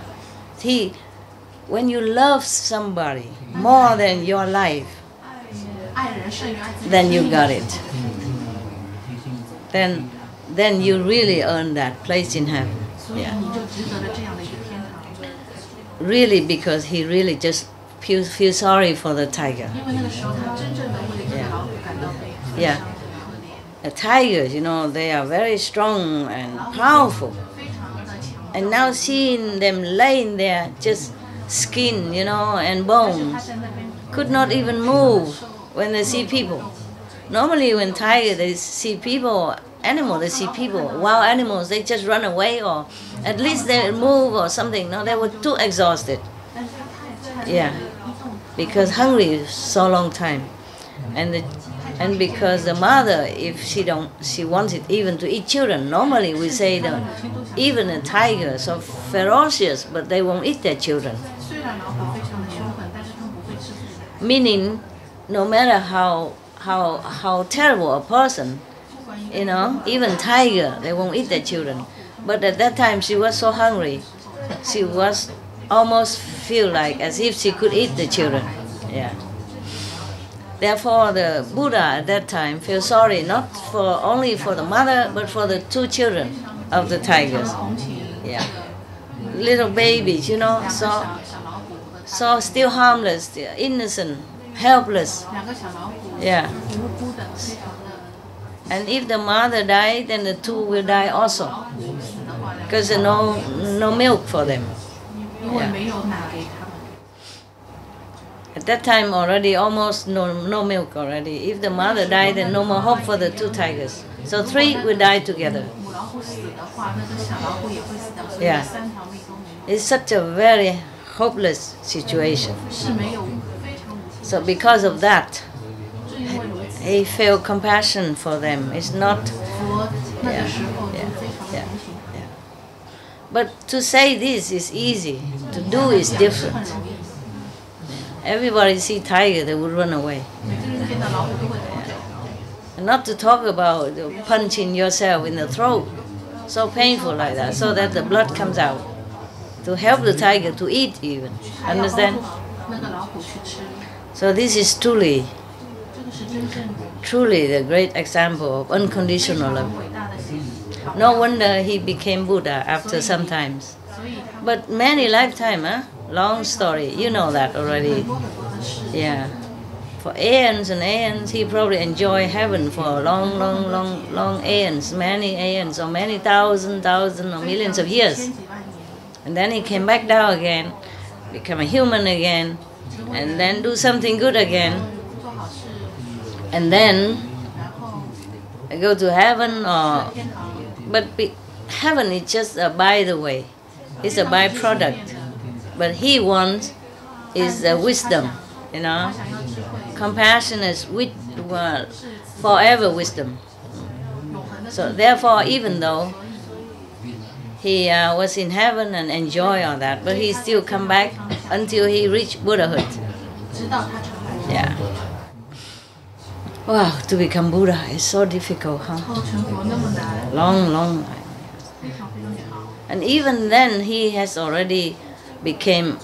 When you love somebody more than your life, then you got it. Then you really earn that place in heaven. Yeah. Really, because he really just feels sorry for the tiger. Yeah. The tigers, you know, they are very strong and powerful. And now seeing them laying there, just skin, you know, and bones, could not even move when they see people. Normally when tigers, they see people, animals, they see people. Wild animals, they just run away, or at least they move or something. No, they were too exhausted. Yeah, because hungry so long time. And And because the mother, if she wants it even to eat children. Normally we say that even the tigers are ferocious, but they won't eat their children. Meaning, no matter how terrible a person, you know, even tiger, they won't eat their children. But at that time she was so hungry, she was almost feel like as if she could eat the children. Yeah. Therefore, the Buddha at that time felt sorry not only for the mother, but for the 2 children of the tigers. Yeah, little babies, you know, so still harmless, still innocent, helpless. Yeah. And if the mother died, then the 2 will die also, because there's no milk for them. Yeah. At that time already almost no milk already. If the mother died, then no more hope for the 2 tigers. So 3 will die together. Yeah. It's such a very hopeless situation. So because of that, he felt compassion for them. It's not... Yeah. But to say this is easy. To do is different. Everybody see tiger, they would run away. And not to talk about punching yourself in the throat, so painful like that, so that the blood comes out. To help the tiger to eat even. Understand? So this is truly the great example of unconditional love. No wonder he became Buddha after some times. But many lifetimes, huh? Long story, you know that already. Yeah. For aeons and aeons, he probably enjoyed heaven for long aeons, many aeons, or many thousand or millions of years. And then he came back down again, become a human again, and then do something good again. And then go to heaven, but heaven is just a by the way. It's a byproduct. But he wants is wisdom, you know. Compassion is forever wisdom. So therefore, even though he was in heaven and enjoy all that, but he still come back until he reached Buddhahood. Yeah. Wow, to become Buddha is so difficult, huh? Long. And even then, he has already became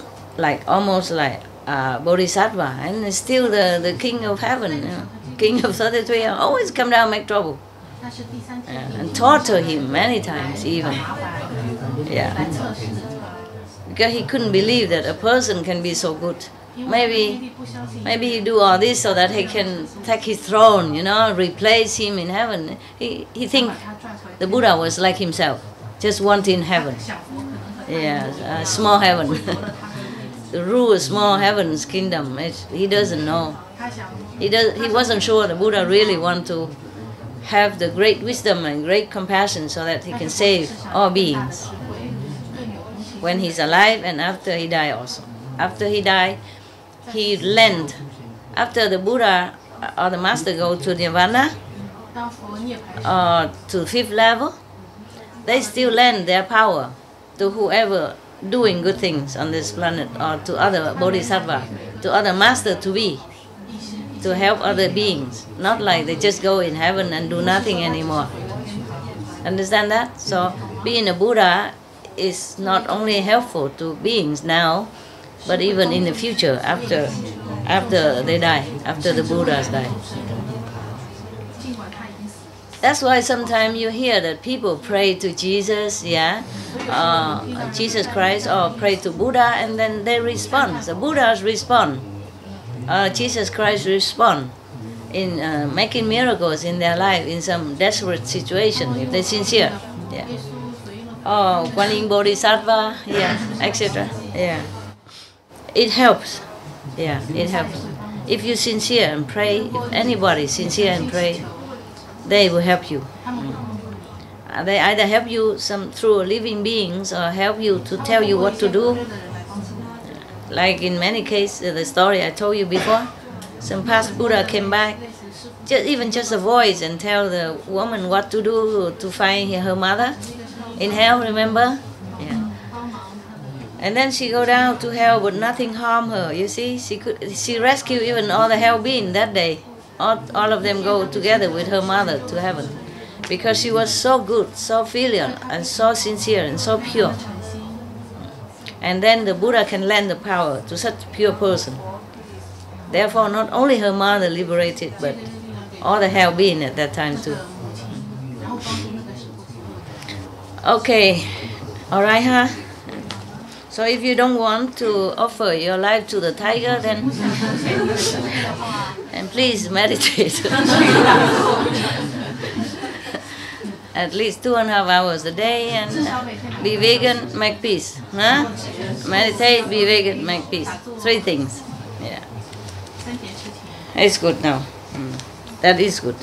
almost like Bodhisattva, and is still the king of heaven, you know, king of 33, always come down and make trouble. And torture him many times even. Yeah. Because he couldn't believe that a person can be so good. Maybe he do all this so that he can take his throne, you know, replace him in heaven. He think the Buddha was like himself, just wanting heaven. Yeah, small heaven. To rule a small heaven's kingdom, he doesn't know. He wasn't sure the Buddha really want to have the great wisdom and great compassion so that he can save all beings. When he's alive and after he died also. After he died, he lent. After the Buddha or the Master go to Nirvana, or to 5th level, they still lend their power to whoever doing good things on this planet, or to other bodhisattva, to other master to be, to help other beings. Not like they just go in heaven and do nothing anymore. Understand that? So being a Buddha is not only helpful to beings now, but even in the future, after they die, after the Buddhas die. That's why sometimes you hear that people pray to Jesus, Jesus Christ, or pray to Buddha, and then they respond. The Buddhas respond. Jesus Christ respond in making miracles in their life in some desperate situation, if they're sincere. Yeah. Oh, Kuan Yin Bodhisattva, etc. Yeah. It helps. Yeah, it helps. If you're sincere and pray, if anybody sincere and pray, they will help you. They either help you through living beings or help you to tell you what to do. Like in many cases, the story I told you before, some past Buddha came back even just a voice and tell the woman what to do to find her mother in hell, remember? Yeah. And then she go down to hell, but nothing harm her. You see, she rescued even all the hell beings that day. All of them go together with her mother to heaven, because she was so good, so filial, and so sincere and so pure. And then the Buddha can lend the power to such a pure person. Therefore, not only her mother liberated, but all the hell beings at that time too. Okay, all right, huh? So if you don't want to offer your life to the tiger, then and please meditate. At least 2.5 hours a day, and be vegan, make peace. Huh? Meditate, be vegan, make peace. 3 things. Yeah. It's good now. That is good.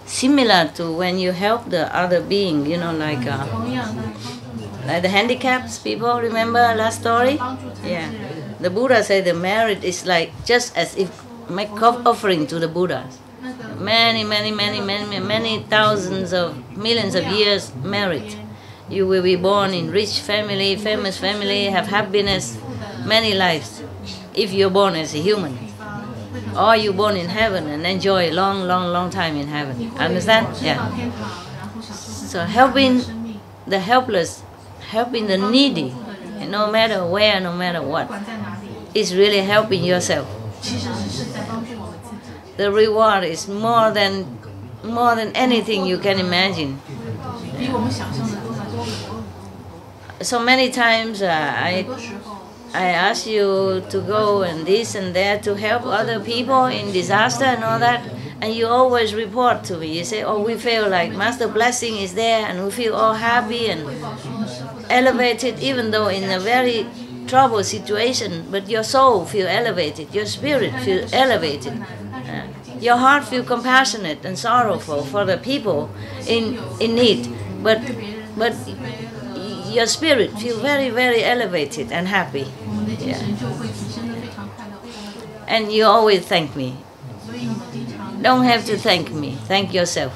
Similar to when you help the other being, you know, like the handicapped people, remember last story? Yeah. The Buddha said the merit is like just as if make offering to the Buddha. Many thousands of millions of years merit. You will be born in rich family, famous family, have happiness, many lives, if you're born as a human. Or you're born in heaven and enjoy long time in heaven. Understand? Yeah. So helping the helpless, helping the needy, no matter where, no matter what, is really helping yourself. The reward is more than anything you can imagine. So many times I ask you to go and this and that to help other people in disaster and all that, and you always report to me. You say, oh, we feel like Master Blessing is there, and we feel all happy and elevated, even though in a very troubled situation, but your soul feel elevated, your spirit feel elevated. Your heart feel compassionate and sorrowful for the people in need, but your spirit feel very elevated and happy. Yeah. And you always thank me. Don't have to thank me, thank yourself.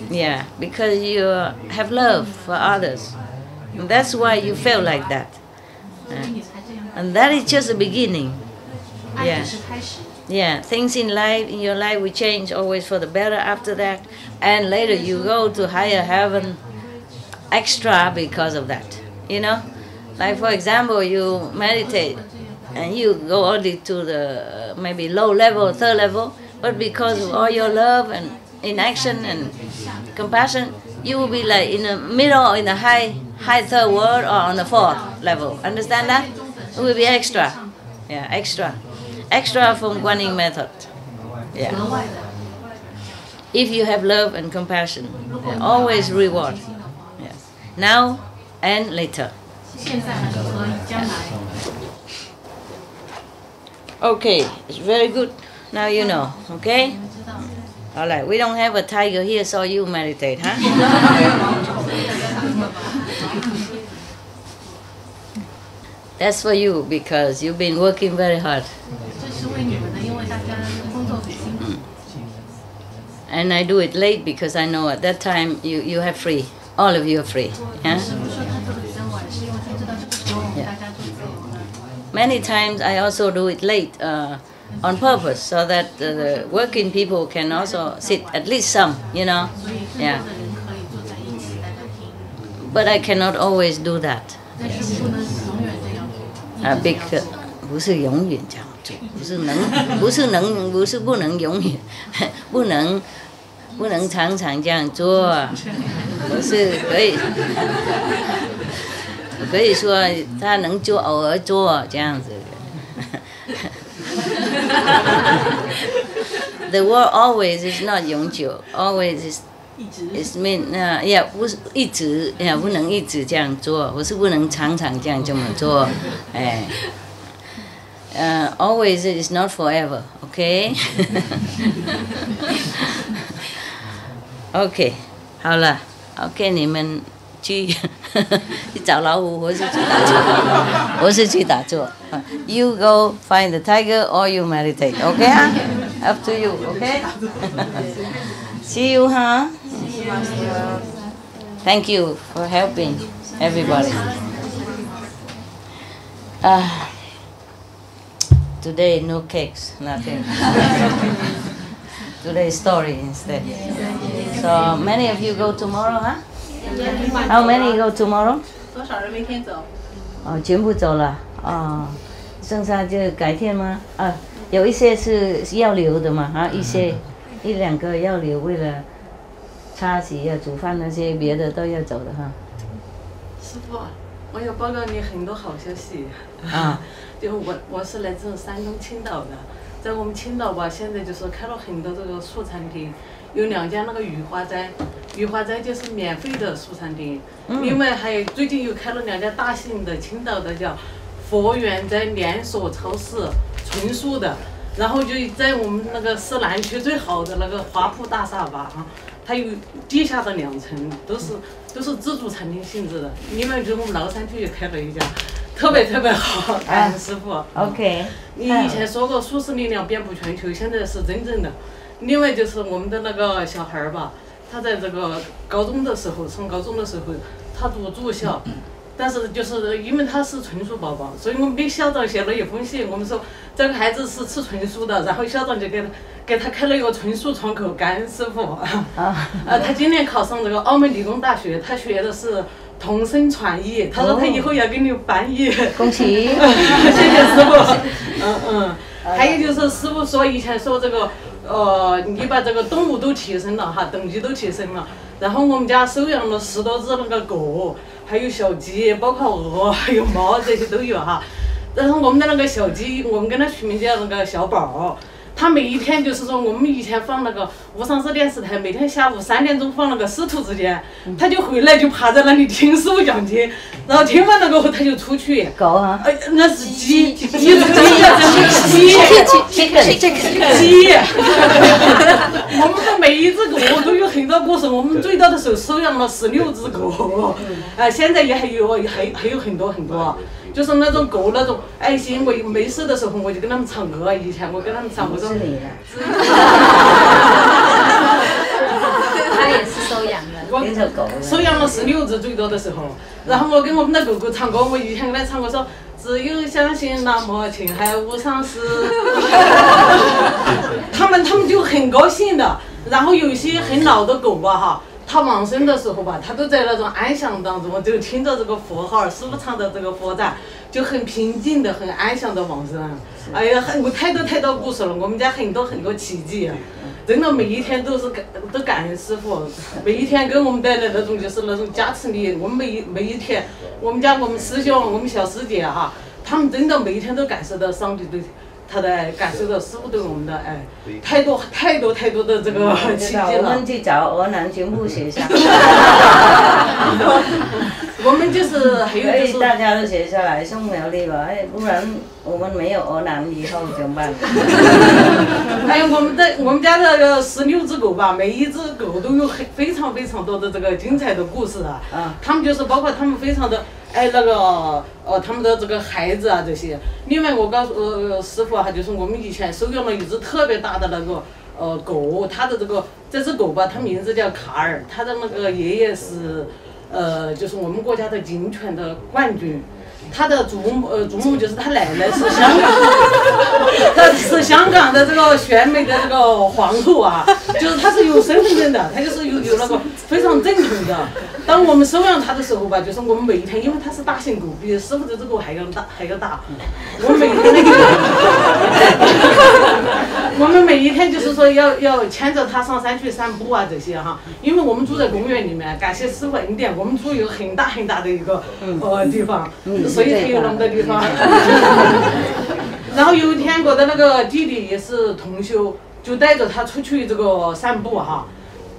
Yeah, because you have love for others. And that's why you feel like that. And that is just the beginning. Yeah. Yeah, things in your life will change always for the better after that. And later you go to higher heaven extra because of that. You know? Like for example, you meditate and you go only to the maybe low level, 3rd level, but because of all your love and in action and compassion, you will be like in the middle or in the high 3rd world or on the 4th level. Understand that? It will be extra. Yeah, extra. Extra from Guanyin method. Yeah. If you have love and compassion, always reward. Yes. Now and later. Okay, it's very good. Now you know, okay? All right, we don't have a tiger here, so you meditate, huh? That's for you, because you've been working very hard. And I do it late because I know at that time you have free. All of you are free. Yeah? Yeah. Many times I also do it late on purpose so that the working people can also sit, at least some, you know. Yeah. But I cannot always do that. Yes. Because 不是永远这样做，不是不能永远，不能常常这样做，不是可以说他能做，偶尔做这样子。The word always is not 永久 ，always is mean yeah 不是一直呀，不能一直这样做，不是不能常常这么做，哎。Always is not forever, okay? Okay, 好了 ，OK， 你们去找老虎，我是去打坐，You go find the tiger or you meditate, okay? Up to you, okay? See you, huh? Thank you for helping everybody. Today no cakes, nothing. Today story instead. So many of you go tomorrow, huh? How many go tomorrow? 多少人明天走？全部走了。剩下就改天吗？有一些是要留的嘛，一两个要留，为了擦洗啊、煮饭那些别的都要走的哈。师傅，我要报告你很多好消息。就我是来自山东青岛的，在我们青岛吧，现在就是开了很多这个素餐厅，有2家那个雨花斋就是免费的素餐厅，另外还有最近又开了2家大型的青岛的叫佛缘斋连锁超市，纯素的，然后就在我们那个市南区最好的那个华铺大厦吧它有地下的2层，都是自助餐厅性质的。另外就我们崂山区也开了1家，特别好，感恩师傅。OK。你以前说过素食力量遍布全球，现在是真正的。另外就是我们的那个小孩吧，他在这个上高中的时候，他读住校。但是就是因为他是纯素宝宝，所以我们给校长写了一封信，我们说这个孩子是吃纯素的，然后校长就给他开了一个纯素窗口，感恩师傅。他今年考上这个澳门理工大学，他学的是同声传译，他说他以后要给你翻译。恭喜！谢谢师傅。还有就是师傅说以前说这个你把这个动物都提升了哈，等级都提升了，然后我们家收养了10多只那个狗。还有小鸡，包括鹅，还有猫，这些都有哈。然后我们的那个小鸡，我们给它取名叫那个小宝。它每一天就是说，我们以前放那个无上市电视台，每天下午3点钟放那个师徒之间，它就回来就趴在那里听师傅讲经，然后听完了过后它就出去。狗啊？那是鸡。我们的每一只狗都有很多故事。我们最大的时候收养了16只狗，现在也还有很多。就是那种狗那种爱心，我没事的时候我就跟他们唱歌。以前我跟他们唱，我说。他也是收养的，收养了16只最多的时候。然后我跟我们的狗狗唱歌，我以前跟他唱歌说，只有相信那么青海无上师。他们就很高兴的。然后有些很老的狗吧哈。他往生的时候吧，他都在那种安详当中，就听着这个佛号，师傅唱的这个佛赞，就很平静的、很安详的往生。哎呀，我太多故事了，我们家很多奇迹，真的每一天都感恩师傅，每一天给我们带来那种就是那种加持力。我们每一天，我们师兄、我们小师姐哈，他们真的每一天都感受到上帝对他的爱，感受到师傅对我们的爱，太多的这个奇迹了。我们去找俄南全部写下。我们就是还有就是大家都写下来送苗栗吧，不然我们没有俄南以后怎么办？还有我们家的16只狗吧，每一只狗都有非常多的这个精彩的故事啊。他们就是包括他们非常的爱那个他们的这个孩子啊这些。另外我告诉师傅啊，就是我们以前收养了一只特别大的那个狗，它的这只狗吧，它名字叫卡尔，它的那个爷爷是就是我们国家的警犬的冠军。他的祖母就是他奶奶是香港，他是香港的这个选美的这个皇后啊，就是他是有身份证的，他就是有那个非常正统的。当我们收养他的时候吧，就是我们每一天，因为他是大型狗，比师傅的这个狗还要大，我们每一天就是说要牵着它上山去散步啊这些哈，因为我们住在公园里面，感谢师傅恩典，我们住有很大的一个地方，所以才有那么多地方。然后有一天我的那个弟弟也是同修，就带着他出去这个散步哈，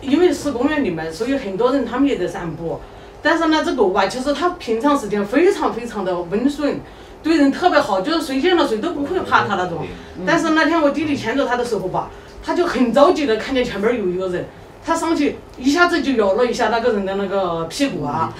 因为是公园里面，所以很多人他们也在散步。但是那只狗吧，其实它平常时间非常的温顺，对人特别好，就是谁见了谁都不会怕它那种。但是那天我弟弟牵着它的时候吧，他就很着急的看见前面有一个人，他上去一下子就咬了一下那个人的那个屁股啊，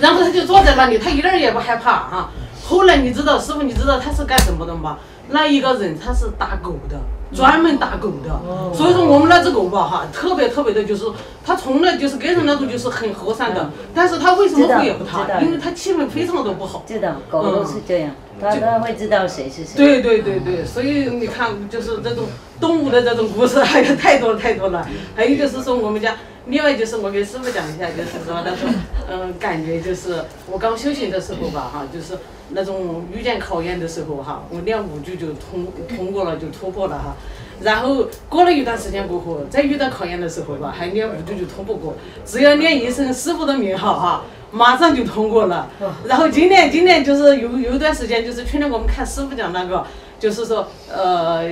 然后他就坐在那里，他一点也不害怕啊。后来你知道师傅，你知道他是干什么的吗？那一个人他是打狗的。专门打狗的，所以说我们那只狗吧哈，特别的，就是它从来就是给人那种就是很和善的，但是它为什么会咬它？因为它气氛非常的不好。知道，狗都是这样，它会知道谁是谁。对，所以你看，就是这种动物的这种故事还有太多了。还有就是说我们家，另外就是我给师傅讲一下，就是说那种感觉就是我刚修行的时候吧哈，就是那种遇见考验的时候哈，我练5句就通过了，就突破了哈。然后过了一段时间过后，再遇到考验的时候吧，还练5句就通不过，只要念一声师傅的名号哈，马上就通过了。然后今年就是有一段时间，就是去年我们看师傅讲那个，就是说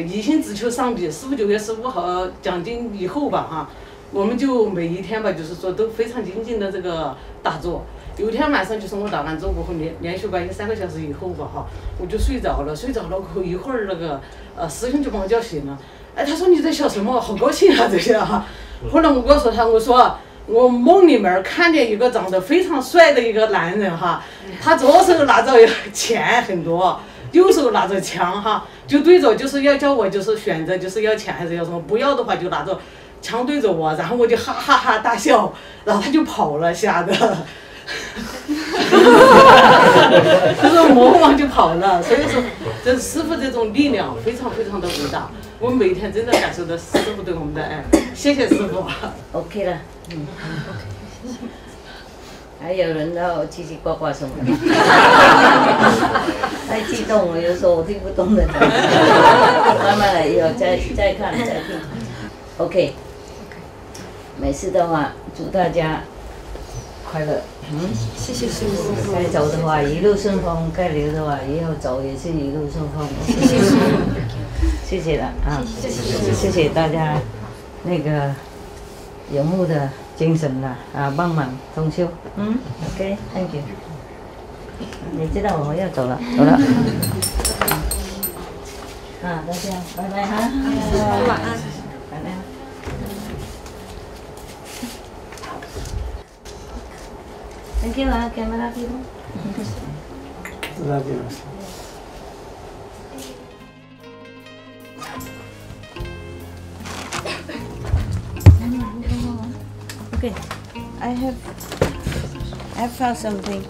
一心只求上帝，师傅9月15号讲经以后吧哈，我们就每一天吧，就是说都非常精进的这个打坐。有一天晚上就是我打完坐过后连续吧3个小时以后吧哈，我就睡着了过后一会儿那个师兄就把我叫醒了，哎，他说你在笑什么？好高兴啊这些哈。后来我告诉他，我说我梦里面看见一个长得非常帅的一个男人哈，他左手拿着钱很多，右手拿着枪哈，就对着就是要叫我就是选择就是要钱还是要什么，不要的话就拿着枪对着我，然后我就哈哈哈大笑，然后他就跑了，吓得。就是魔王就跑了，所以说这师傅这种力量非常的伟大，我们每天真的感受到师傅对我们的爱，谢谢师傅。OK 了，还有人要叽叽呱呱什么？太激动了，有时候我听不懂的。慢慢来，以后再看再听。OK， 没事的话，祝大家快乐。谢谢师傅。该走的话一路顺风，该留的话以后走也是一路顺风。谢谢师傅。谢谢了啊！谢谢大家那个游牧的精神了啊，帮忙通修。OK，Thank you。你知道我们要走了。啊，大家拜拜哈。晚安。拜拜。Thank you, camera people. Okay, I have found something.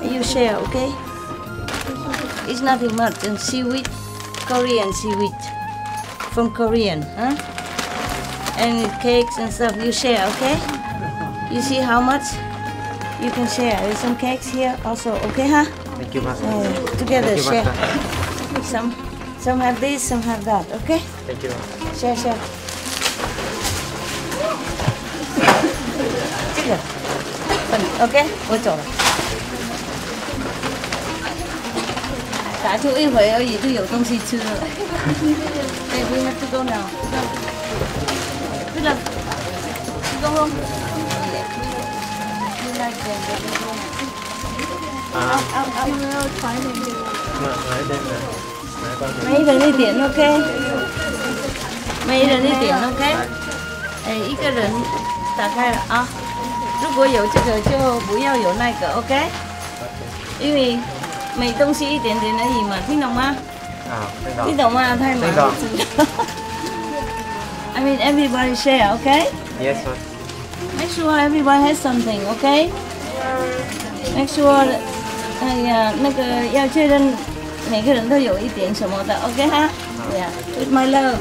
You share, okay? It's nothing much. And seaweed, Korean seaweed, from Korean, huh? And cakes and stuff. You share, okay? You see how much? You can share. There's some cakes here also, okay, huh? Thank you, Master. Together, Thank you, share. Master. Some have this, some have that, okay? Thank you. Share. 这个，OK， 我走了。打出一会而已，就有东西吃了。对，we have to go now. Good luck. Go home. Mấy人一点 OK， 每人一点 OK， 一个人打开了啊。如果有这个就不要有那个 OK， 因为每东西一点点而已嘛，听懂吗？听懂吗？太忙了。I mean everybody share OK？ Yes, sir. Make sure everyone has something, okay? Make sure， 哎呀，那个要确认每个人都有一点什么的 ，OK 哈？对呀 ，With my love。